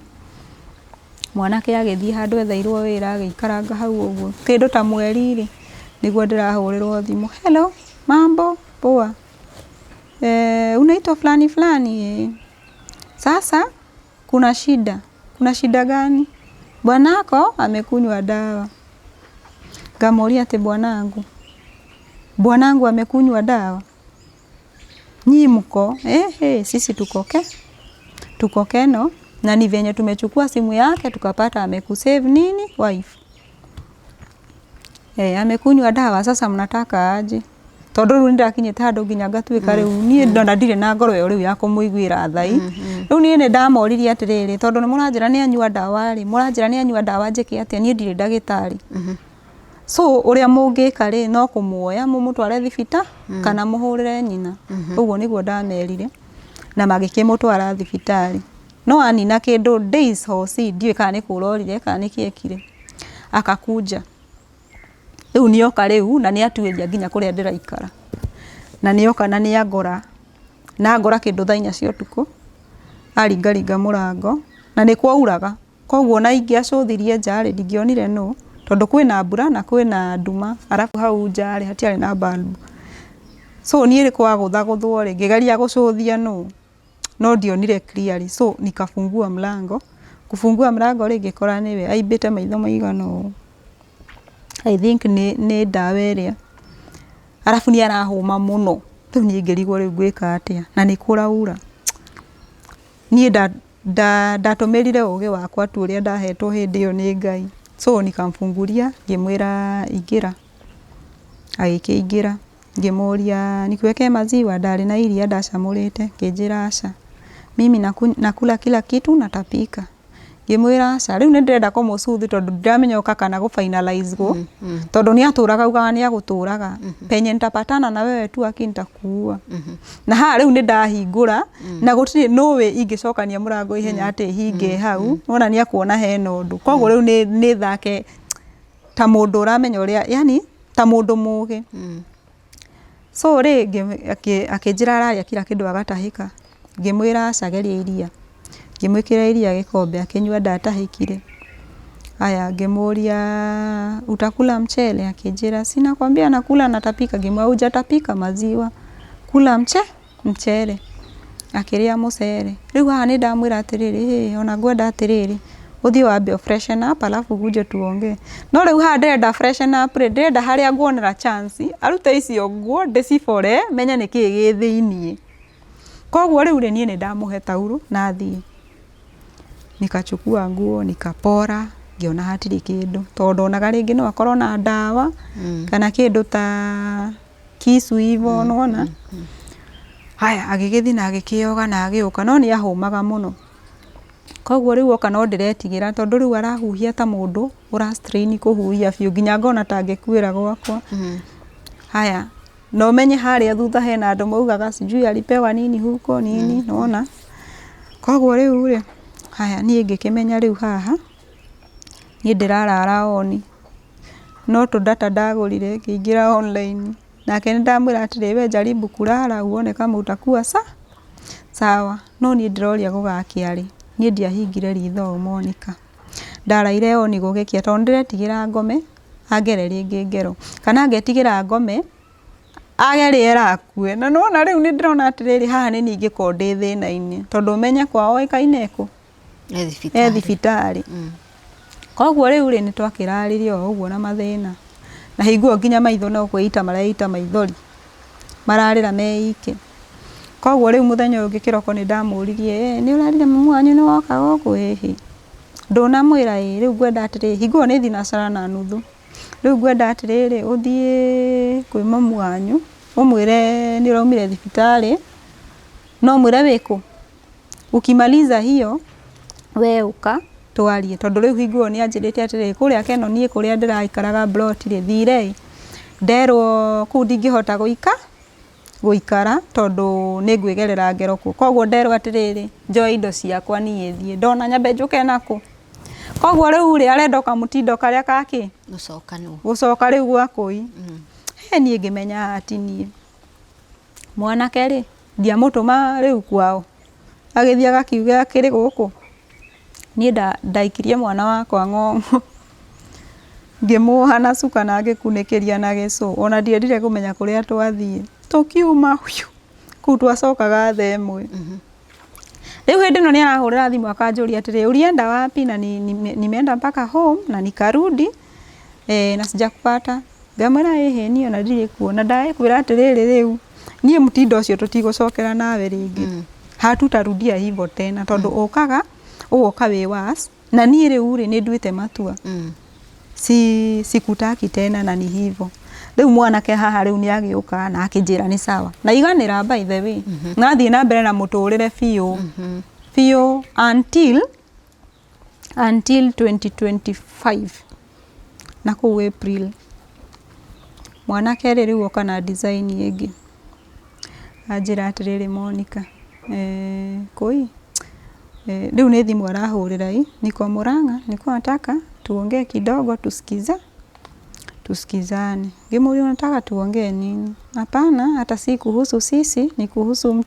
mwanake agĩthiĩ handũ etheirwo wĩra agĩikaranga hau ũguo kĩndũ ta mweri rĩ nĩguo ndĩrahũrĩrwo thimũ hello mambo poa unaitwa fulani sasa kuna shida gani bwanako amekunywa dawa ngamuria ati bwanangu amekunywa dawa nyi mko sisi tuko Keno na ni venye tumechukua simu yake tukapata amekusave nini wife amekunywa dawa sasa mnataka aje tondũ rĩu ndakinyĩte handũ nginya ngatuĩka rĩu niĩ ndona ndirĩ na ngoro ĩyo rĩu ya kũmũiguĩra thai rĩu niĩ nĩ ndamoririe atĩrĩrĩ tondũ nĩ mũranjĩra nĩ anyua dawa rĩ mũranjĩra nĩ anyua dawa njĩke atĩa niĩ ndirĩ ndagĩtarĩ so ũrĩa mũngĩka rĩ no kũmuoya mũmũtware thibita kana mũhũrĩre nyina ũguo nĩguo ndamerire na magĩkĩmũtwara thibitarĩ no anina kĩndũ days hosi ndiũĩ kana nĩ kũrorire kana nĩ kĩekire akakunja rĩu nĩoka rĩu na nĩ atuĩria nginya kũrĩa ndĩraikara na nĩoka na nĩ angora na ngora kĩndũ thaa 4 cia ũtukũ aringaringa mũrango na nĩ kwauraga koguo na ingĩacũthirie nja rĩ ndingĩonire no tondũ kwĩna mbura na kwĩna nduma arabu hau nja rĩ hatiarĩ na bulb so niĩ kwa gũthagũthwo rĩ ngĩgeria gũcũthia no ndionire clearly so nikafungua mlango kufungua mlango rĩ ngĩkora nĩwe aimbĩte maitho maigana I think nĩ ndawa ĩrĩa arabu nĩ arahũma mũno rĩu niĩ ngĩrigwo rĩu ngwĩka atĩa na nĩ kũraura niĩ ndatũmĩrire ũgĩ wakwa tu ũrĩa ndahetwo hĩndĩ ĩyo nĩ Ngai so nikamfunguria ngĩmwĩra ingĩra agĩkĩingĩra Ngimuria nikuweke maziwa, ndari na iria ndacamurite, kinjira aca. Mimi nakula kila kitu natapika. Ngimwira aca, riu ndirenda kumucuthi tondu ndiramenya uka kana gu finalize go. Tondu ni aturaga ugaga ni aguturaga. Penye nitapatana na wewe tu akintakuua. Na ha riu ndahingura na gutiri nowe ingicokania murango ihenya ati hinge hau. Wona ni akuona hena undu. Koguo riu ni thake ta mundu uramenya uria, yani ta mundu mugi. So akijira araria kila kindu agatahika. Ngimwira aca geria iria. Ngimwikira iria gikombe akinyua ndatahikire. Aya ngimuria utakula mchele, akijira sina kwambia nakula natapika. Ngimwa hujatapika maziwa, kula mchele. Akiria mucere. Riu haha ni ndamwira atiriri, ona ngwenda atiriri, uthie wambe freshen up alafu uje tuongee. No riu haha ndirenda freshen up, ndirenda haria nguonera chance arute icio nguo ndicibore menye niki gi thiini. Koguo riu ni ndamuhe tauro na thie. Nikachukua nguo nikapora, ngiona hatiri kindu tondu onaga ringi no akorwo na ndawa kana kindu ta kisu hivo unaona. Haya agigithii na agikioga na agiuka no ni ahumaga muno. Koguo riu oka no ndiretigira tondu riu arahuhia ta mundu ura strain kuhuhia biu nginya ngona ta ngikuira gwakwa. Haya no menye haria thutha hena andu maugaga sijui alipewa nini huko nini naona. Koguo riu ri haya nie ngikimenya riu haha ni ndirarara oni no to data ndagurire ngiingira online nake ndamwira atiri we jaribu kurara uone kama utakuwa sawa. No ni ndiroria gugakiari ni ndiahingire ritho Monica. Ndaraire oni gugikia tondu ndiretigira ngome agere ringi ngero kana ngetigira ngome ageriera akue. Na nona riu ni ndirona atiriri haha ni ningi ko ndi thina-ini tondu menye kwao ikaineko thibitari. Koguo riu ri ni twakiraririe uguo na mathina na higuo nginya maitho no kweita maraita maithori mararira meike. Koguo riu muthenya ungi kiroko ni ndamuririe ni urarire mamu wanyu ni woka goku hihi ndunamwira riu ngwenda atiriri higuo ni thinacara na nuthu. Riu ngwenda atiriri uthie kwi mamu wanyu umwire ni uraumire thibitari no mwire wiku ukimaliza hiyo we uka twarie tondu riu higuo ni anjirite atiriri kuria keno nie kuria ndiraikaraga blot ri thire nderwo ku ndingihota guikara tondu ni ngwigerera ngero ku. Koguo nderwo atiriri njoi indo ciakwa nie thie ndona nyambe njuke naku. Koguo riu ri arenda kamutindo karia kaki gucoka riu gwakui. Nie ngimenya ati nie mwanake ri ndiamutuma riu kwao agithia gakiuga akiri guku. Nie ndaikirie mwana wakwa ng'ong'o ngimuha na cuka na ngikunikiria na gicu ona ndiendire kumenya kuria twathie tukiuma ku twacokaga thaa imwe. Riu hindi no ni arahurira thimu akanjuria atiri urienda wapi na nimeenda mpaka home na nikarudi na sijakupata. Ngamwira ni ona ndiri kuona ndaikwira atiriri riu nie mutindo ucio tutigucokera nawe ringi hatutarudia hivo tena tondu ukaga ugoka wi was na nie riu ri ni nduite matua sikutaki tena na ni hivo. Riu mwanake haha riu ni agiuka na akijira ni sawa na iganira by the way nathie na mbere na muturire fiu until 2025 na ku April. Mwanake riu oka na design ingi ajira atiriri Monica koi riu ni thimu arahurira niko Murang'a niko nataka tuongee kidogo tusikizane. Ngimuria nataka tuongee nini? Hapana hata si kuhusu sisi ni kuhusu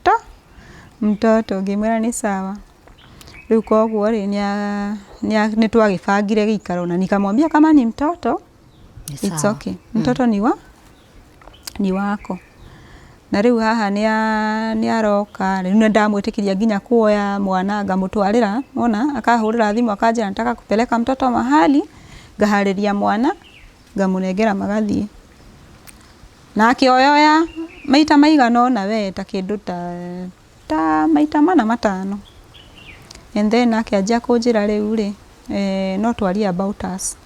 mtoto. Ngimwira ni sawa. Riu koguo ri ni twagibangire gikaro na nikamwambia kama ni mtoto it's okay. Mtoto ni wako. Na riu haha ni aroka riu ndamwitikiria nginya kuoya mwana ngamutwarira ona akahurira thimu akaja nataka kupeleka mtoto mahali ngahariria mwana ngamunengera magathie na akioyoya maita maigano na we ta kindu ta maita mana matano. And then akianjia kunjira riu ri no twaria about us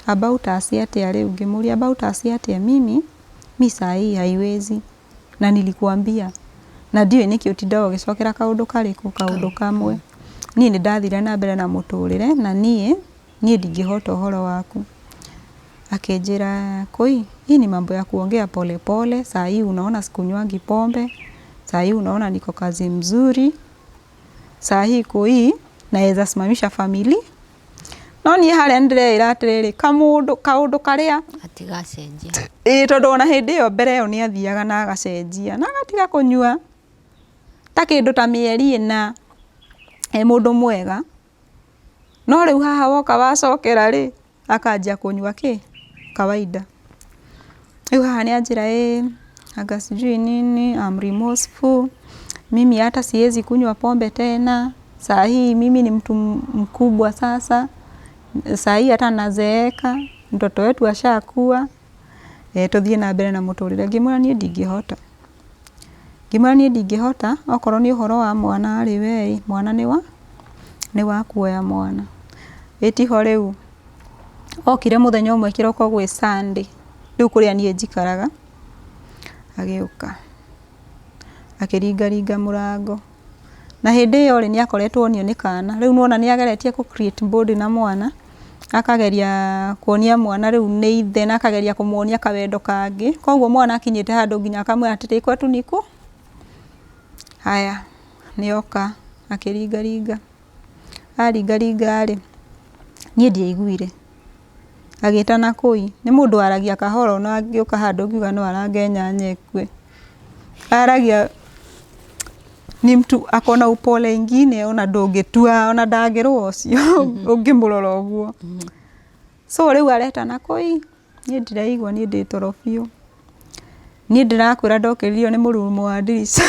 atia riu ngimuria about us atia mimi mi saa hii haiwezi, na nilikuambia na ndio niki utinda ugicokera kaundu kariku kaundu kamwe ni ndathire na mbere na muturire na ni ndingihota uhoro waku. Akenjira koi, hii ni mambo ya kuongea pole pole, saa hii unaona sikunywangi pombe, saa hii unaona niko kazi mzuri, saa hii koi naweza simamisha family. No ni haria ndirera atiriri kaundu karia atigacenjia tondu ona hindi iyo mbere iyo ni athiaga na agacenjia na agatiga kunyua ta kindu ta mieri ina mundu mwega. No riu haha woka wacokera ri akanjia kunyua kawaida. Riu haha ni anjira anga sijui nini, I'm remorseful, mimi hata siwezi kunywa pombe tena, saa hii mimi ni mtu mkubwa sasa, saa hii hata nazeeka, mtoto wetu ashakuwa, tuthie na mbere na muturire. Ngimwira nie ndingihota okorwo ni uhoro wa mwana ari we mwana ni wa kuoya mwana. Itiho riu okire muthenya umwe kiroko gwi Sunday, riu kuria nie njikaraga, agiuka akiringaringa murango na hindi iyo ri ni akoretwo onio ni kana. Riu nuona ni ageretie ku create bond na mwana, akageria kuonia mwana riu ni ithe na akageria kumuonia kawendo kangi. Koguo mwana akinyite handu nginya akamwira atiri kwetu niku. Haya nioka akiringaringa aringaringa ri nie ndiaiguire agitana koi, ni mundu aragia kahoro na agiuka handu ngiuga no arangenya nyekwe. Aragia ni mtu akona upole ingine ona ndungitua ona ndangirwo ucio ungimurora uguo. So riu aretana koi, nie ndiraigua nie nditorofio, nie ndirakwira ndokiririo ni murumo wa ndirisha.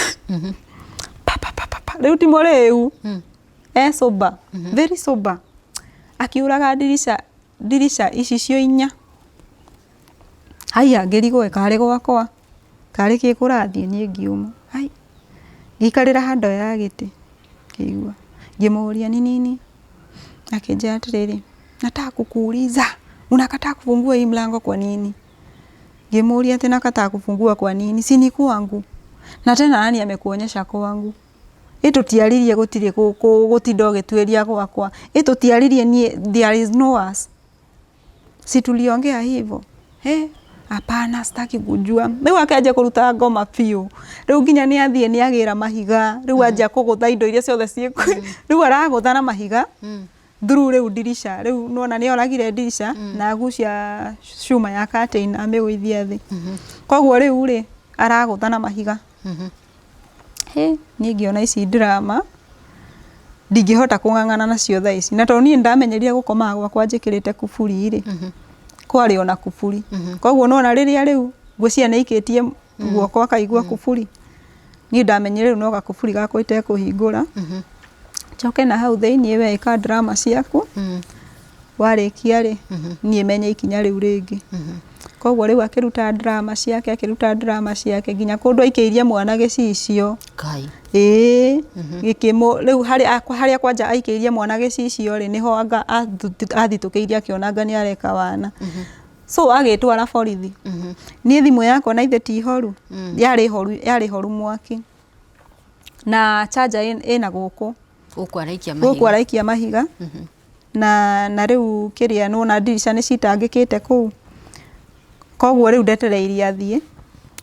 Riu ti muriu sober, very sober, akiuraga ndirisha ici cio 4. Haya ngirigwo kari gwakwa kari kikurathie nie ngiuma. Hai gikarira hando ya giti kiigua ngimuria ni nini, akinjia atiriri nataka kukuuliza unakataa kufungua hii mlango kwa nini? Ngimuria tena nakataa kufungua kwa nini? Si ni kwangu. Na tena nani amekuonyesha kwangu? Tutiaririe gutire gutinda ugitweria gwakwa. Tutiaririe nie there is no us. Si tuliongea hivyo. Hapana sitaki kujua. Riu akaja kuruta ngoma piu. Riu nginya ni athie ni agira mahiga. Riu anja kugutha indo iria ciothe ciku. Riu aragutha na mahiga. Through riu dirisha. Riu nuona ni oragire dirisha na agucia shuma ya curtain amegwithia thi. Koguo riu ri aragutha na mahiga. Ni ngiona ici drama ndingihota kung'ang'ana nacio thaa ici. Na to ni ndamenyeria gukoma gwakwa njikirite kuburi ri kwari ona kuburi. Koguo nona riria riu gucia naikitie guoko akaigua kuburi, ni ndamenyeria no gakuburi gakwa itekuhingura. Choke na hau thiini we ika drama ciaku warikia ri ni menye ikinya riu ringi. Koguo riu akiruta drama ciake nginya kundu aikiirie mwana gicicio kai gikimo riu haria kwanja aikiirie mwana gicicio ri niho anga athitukiirie akionanga ni areka wana. So agitwara borithi. Ni thimu yako na ithe ti horu, yari horu mwaki na charger ina guku araikia mahiga na riu kiria nona dirisha ni citangikite kuu. Koguo riu ndetereirie athie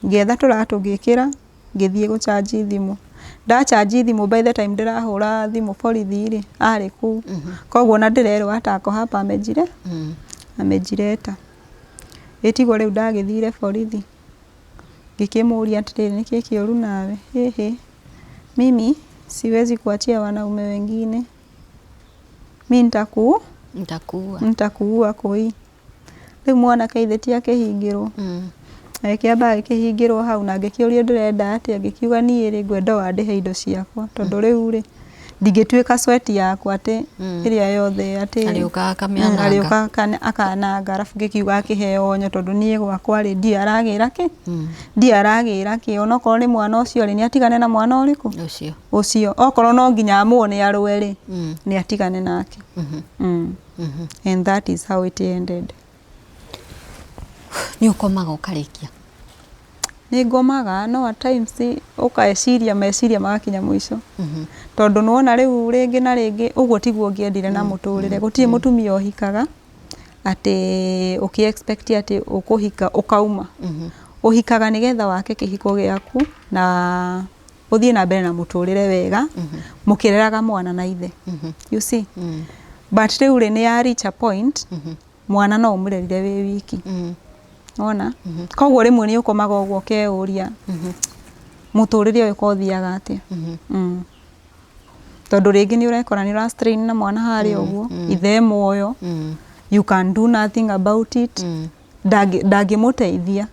ngetha turatu ngikira ngithie gu charge thimu. Da charge thimu by the time ndirahura thimu borithi ri ari kuu. Koguo na ndirerwo atako hapa amejireta. Etigo riu ndagithire borithi ngikimuria atiriri niki kiuru nawe. Mimi siwezi kuachia wanaume wengine, mimi nitakuua koi. Riu mwana kaithetia kihingirwo akiamba kihingirwo hau na ngikiuria ndirenda atia, ngikiuga nie ri ngwenda wandihe indo ciakwa tondu riu ri ndingituika sweat yakwa ati iria yothe ati ariuka akananga arafu ngikiuga akiheo onyo tondu nie gwakwa ri ndiaragira ki ona korwo ni mwana ucio ri ni atigane na mwana uriku ucio okorwo no nginya amuone arwe ri ni atigane nake. And that is how it ended. Ni ukomaga ukarikia nĩ ngomaga no at times ũkaeciria meciria magakinya mũico tondũ nĩwona rĩu rĩngĩ na rĩngĩ ũguo tiguo ngĩendire na mũtũrĩre gũtirĩ mũtumia ũhikaga atĩ ũkĩ-expect atĩ ũkũhika ũkauma ũhikaga nĩgetha wake kĩhiko gĩaku na ũthiĩ na mbere na mũtũrĩre wega mũkĩreraga mwana na ithe you see but rĩu nĩ ya reach a point mwana no ũmũrerire wĩ wiki ona koguo rĩmwe nĩ ũkomaga ũguo ũkeũria mũtũrĩre ũyũ ũkothiaga atĩa tondũ rĩngĩ nĩ ũrekora nĩ ũra strain na mwana harĩa ũguo ithe muoyo you can do nothing about it ndangĩmũteithia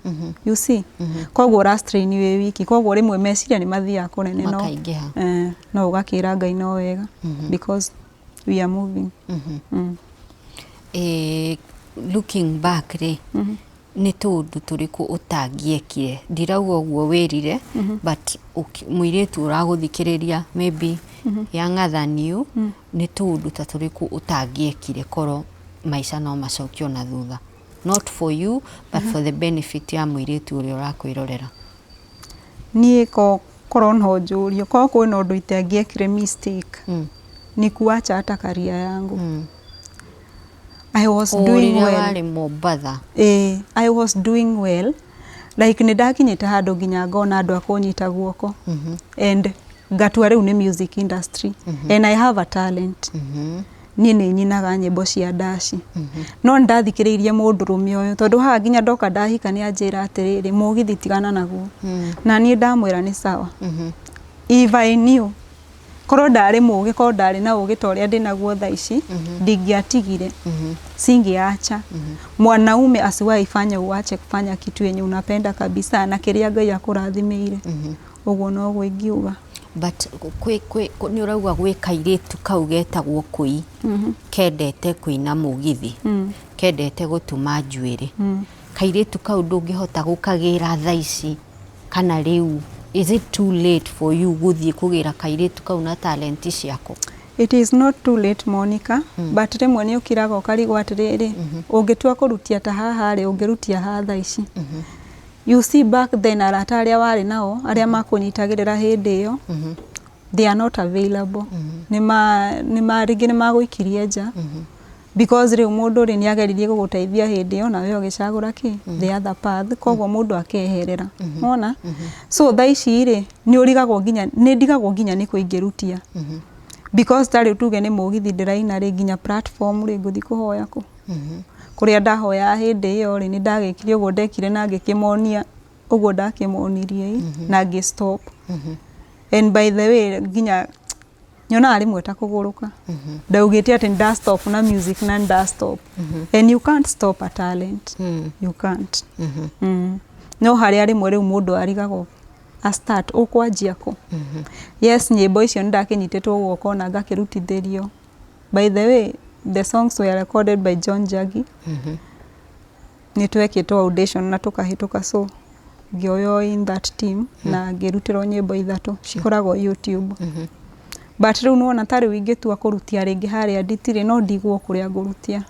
you see koguo ũra strain wĩ wiki koguo rĩmwe meciria nĩ mathiaga kũnene no ũgakĩra Ngai no wega because we are moving looking back rĩ nĩ tũndũ tũrĩkũ ũtangĩekire ndirauga ũguo wĩrire but mũirĩtu ũragũthikĩrĩria maybe younger than you nĩ tũndũ ta tũrĩkũ ũtangĩekire korwo maica no macokio na thutha not for you but for the benefit ya mũirĩtu ũrĩa ũrakwĩrorera niĩ korwo no njũrio korwo kwĩna ũndũ itangĩekire mistake ni kuacha hata career yangu I was doing well. I was doing well. Like nĩdakinyĩte handũ nginya ngona andũ akũnyita guoko. And ngatua rĩu nĩ music industry. And I have a talent. Niĩ nĩ nyinaga nyĩmbo cia ndaci. No ndathikĩrĩirie mũndũrũme ũyũ tondũ haha nginya ndoka ndahika nĩ anjĩra atĩrĩrĩ mũgithi tigana naguo. Na niĩ ndamwĩra nĩ sawa. If I knew korwo ndarĩ mũgĩ korwo ndarĩ na ũgĩ ta ũrĩa ndĩnaguo thaa ici ndingĩatigire singeacha mwanaume asiwahi fanya uache kufanya kitu yenye unapenda kabisa na kĩrĩa Ngai akũrathimĩire ũguo no ingiuga but nĩ ũrauga gwĩ kairĩtu kau getagwo Kũi kendete kũina mũgithi kendete gũtuma njuĩrĩ kairĩtu kau ndũngĩhota gũkagĩra thaa ici kana rĩu is it too late for you guthie kugira kairitu kau na talent ciako? It is not too late Monica, but rĩmwe nĩ ũkiraga ũkarigwo atĩrĩrĩ ũngĩtua kũrutia ta haha rĩ ũngĩrutia hatha ici. You see back then arata arĩa warĩ nao arĩa makũnyitagĩrĩra hĩndĩ ĩyo they are not available. Nĩma rĩngĩ nĩmagũikirie nja because rĩu mũndũ rĩ nĩageririe gũgũteithia hĩndĩ ĩyo nawe ũgĩcagũra the other path koguo mũndũ akeherera ona so thaa ici rĩ nĩũrigagwo nginya nĩ kũingĩrutia because tarĩ tuge nĩ mũgithi ndĩraina rĩ nginya platform rĩ ngũthi kũhoya kũ kũrĩa ndahoya hĩndĩ ĩyo rĩ nĩndagĩkire ũguo ndekire na ngĩkĩmonia ũguo ndakĩmonirie na ngĩ stop and by the way nginya nyona rĩmwe ta kũgũrũka ndaugĩte atĩ nda stop na music na nda stop and you can't stop a talent you can't no harĩa rĩmwe rĩu mũndũ arigagwo a start ũkwanjia kũ yes nyĩmbo icio nĩndakĩnyitĩtwo guoko na ngakĩrutithĩrio by the way the songs were recorded by John Jagi nĩtwekĩtwo audition na tũkahĩtũka so ngĩoyo in that team na ngĩrutĩrwo nyĩmbo 3 cikoragwo YouTube but rĩu nĩwona tarĩ ingĩtua kũrutia rĩngĩ harĩa nditirĩ no ndigwo kũrĩa ngũrutia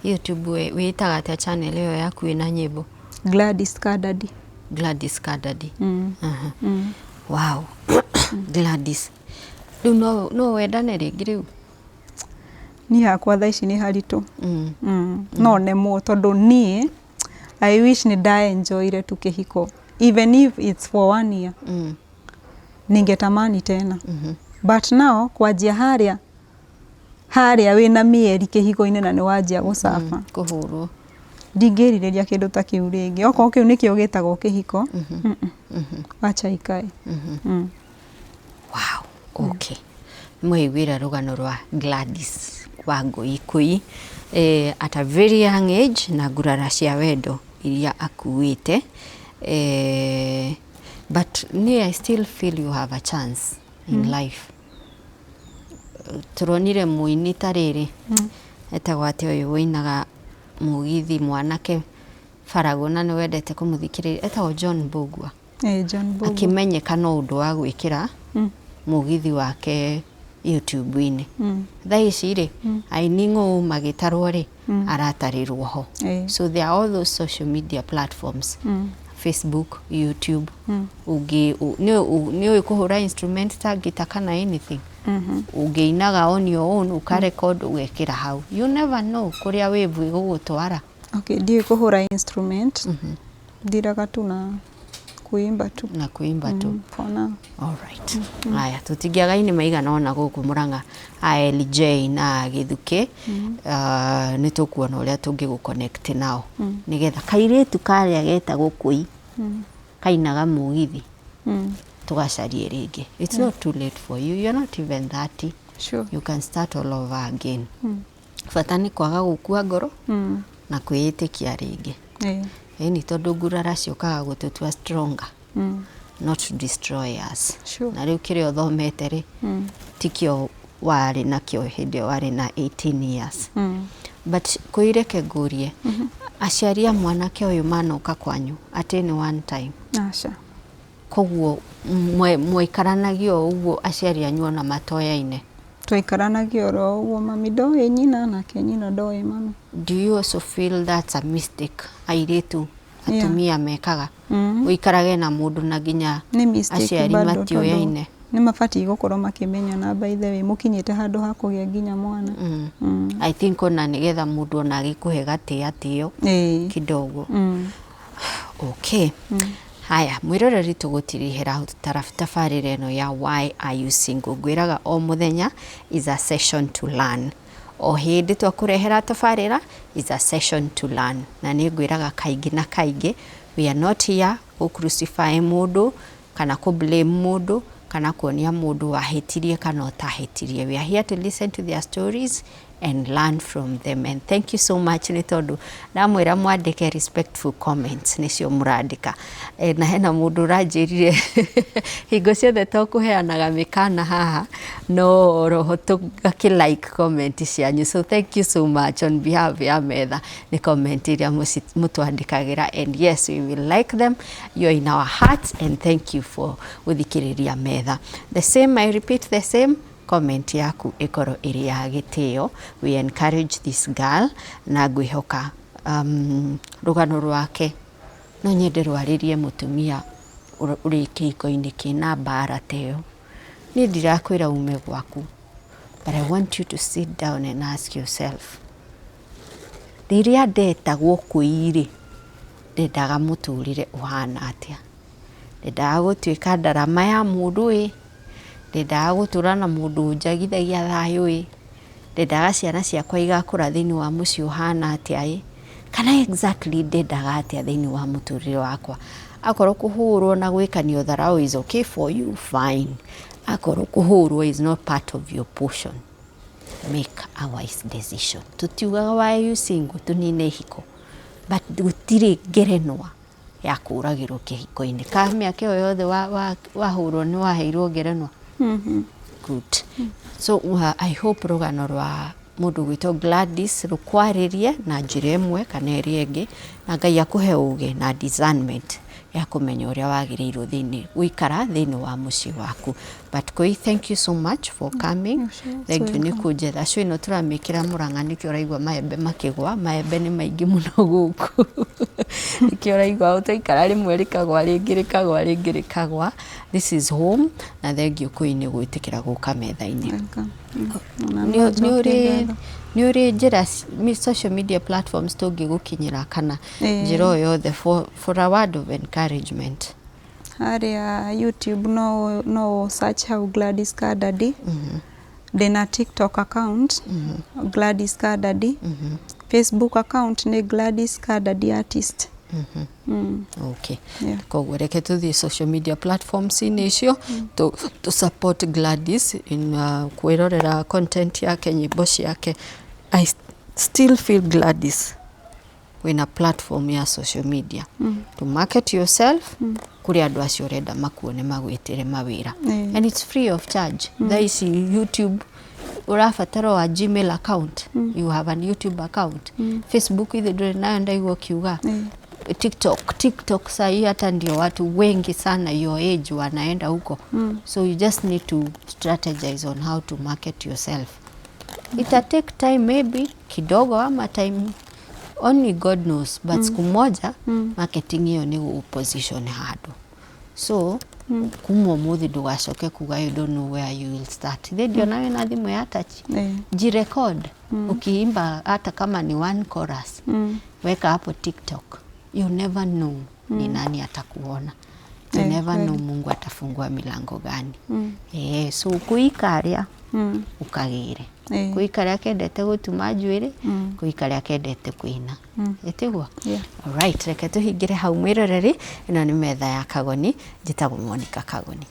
YouTube wĩtaga atĩa channel ĩyo yaku ĩna nyĩmbo? Gladys Kadadi. Wow. Gladys. Rĩu no wendane rĩngĩ rĩu? Niĩ hakwa thaa ici nĩ haritũ no nemwo tondũ niĩ I wish nĩndaenjoyire tu kĩhiko even if it's for 1 year ningetamani tena but now kwanjia harĩa wĩna mĩeri kĩhiko-inĩ na nĩwanjia gũcafa kũhũrwo ndingĩrirĩria kĩndũ ta kĩu rĩngĩ okorwo kĩu nĩkĩo gĩtagwo kĩhiko wacha ikae wow okay mwaiguĩra rũgano rwa Gladys Wangui Kũi at a very young age na ngurara cia wendo iria akuĩte but I still feel you have a chance in life. Turonire muini tarĩrĩ etagwo atĩ ũyũ wĩinaga mũgithi mwanake Farago na nĩwendete kũmũthikĩrĩria etagwo John Mbugua. John Mbugua akĩmenyeka no ũndũ wa gwĩkĩra mũgithi wake YouTube-inĩ thaa ici rĩ aining'o magĩtarwo rĩ aratarĩrwo ho so there are all those social media platforms Facebook, YouTube. Ni kuhura instrument ta guitar kana anything. Ugeinaga on your own, ukarecord, ugekira hau. You never know kuria wave igugutwara. Okay, ndiye kuhura instrument. Ndiraga tu na kuimba tu. Na kuimba tu. Pona. All right. Haya, tutigiaga ini maigana ona guku Murang'a ALJ na Githuki. Ni tukuona uria tungigu connect nao. Nigetha kairetu karia getagwo Kui. Kainaga mugithi. Tugacarie ringi. It's not too late for you. You're not even 30. Sure. You can start all over again. Fatani kwaga gukua ngoro na kwiyitikia ringi. Ni tondu ngurara ciokaga gututua stronger. Not to destroy us. Sure. Na riu kirio thomete ri tikio wari na kio hindi wari na 18 years. But kuireke ngurie aciaria mwanake uyu manoka kwanyu atini one time. Asha. Koguo mwikaranagia uguo aciari anyu ona matoyaine. Twikaranagia oro uguo mami ndoe nyina na ke nyina ndoe mami. Do you also feel that's a mistake airitu atumia mekaga uikarage na mundu na ginya aciari matioyaine? Ni mabati gukorwo makimenya na by the way mukinyite handu ha kugia ginya mwana. I think ona nigetha mundu ona agikuhe gatio kidogo. Okay. Haya, mwiroreri tugutirihira hau tabarire no ya Why Are You Single? Ngwiraga o muthenya is a session to learn. O hindi twakurehera tabarira is a session to learn. Na ni ngwiraga kaingi na kaingi we are not here to crucify mundu kana ku blame mundu kana kuonia mundu wahitirie kana utahitirie. We are here to listen to their stories and learn from them. And thank you so much ni tondu ndamwira mwandike respectful comments nicio murandika. Na hena mundu ranjirire hingo ciothe tokuheanaga mikana haha no roho tugaki like comment cianyu. So thank you so much on behalf ya Metha ni comment iria mutwandikagira, and yes, we will like them. You're in our hearts and thank you for guthikiriria Metha. The same, I repeat, the same comment yaku ikoro iri ya gitio. We encourage this girl na ngwihoka rugano rwake no nyende rwaririe mutumia uri kiko-ini kina bara teo. Ni ndirakwira ume gwaku, but I want you to sit down and ask yourself, riria ndetagwo Kuiri ndendaga muturire uhana atia? Ndendaga gutuika ndarama ya mundu ndendaga gutura na mundu njagithagia thayu ndendaga ciana ciakwa igakura thiini wa muci uhana atia kana exactly ndendaga atia thiini wa muturire wakwa? Akorwo kuhurwo na gwikanio tharau is okay for you, fine. Akorwo kuhurwo is not part of your portion, make a wise decision. Tutiugaga Why Are You Single? Tunine hiko, but gutiri ngerenwa ya kuragirwo kihiko-ini. Ka miaka iyo yothe wahurwo ni waheirwo ngerenwa? Good. So I hope rugano rwa mundu gwito Gladys rukwaririe na njira imwe kana iri ingi, na Ngai akuhe uge na discernment ya kumenya uria wagirirwo wikara thiini wa muci waku. But Koi, thank you so much for coming. Thank you ni kunjetha cui no turamikira Murang'a nikio raigwa maembe makigwa. Maembe ni maingi muno guku nikio raigwa utaikara rimwe rikagwa ringi rikagwa. This is home na thank you Koi ni gwitikira guka metha-ini. Ni uri njira social media platforms tungigukinyira kana njira o yothe for a word of encouragement? Haria YouTube no search how Gladys Kadadi. Dena TikTok account Gladys Kadadi. Facebook account ni Gladys Kadadi artist. Okay. Koguo reke tuthie social media platforms icio to support Gladys in kwirorera content yake, nyimbo ciake. I still feel Gladys wina platform ya social media to market yourself kuri andu acio urenda makuone magwitire mawira, and it's free of charge. There is YouTube, urafatara wa Gmail account, you have an YouTube account. Facebook ile ndio nayo ndaigwo kiuga. TikTok sai hata ndio watu wengi sana your age wanaenda huko. So you just need to strategize on how to market yourself. It take time maybe kidogo ama time only God knows, but siku moja marketing hiyo ni position handle. So kuma umuthi ndugacoke kuga you don't know where you will start. Ndio nawe na thimu ya touch. Jirecord. Ukiimba hata kama ni one chorus. Weka hapo TikTok. You never know ni nani atakuona. You never know Mungu atafungua milango gani. So kuikaria ukagire. Kuikaria kendete gutuma njuiri, kuikaria kendete kuina. Etigwa. Alright, reke tuhingire hau mwiroreri. Ino ni metha ya Kagoni, njitagwo Monica Kagoni.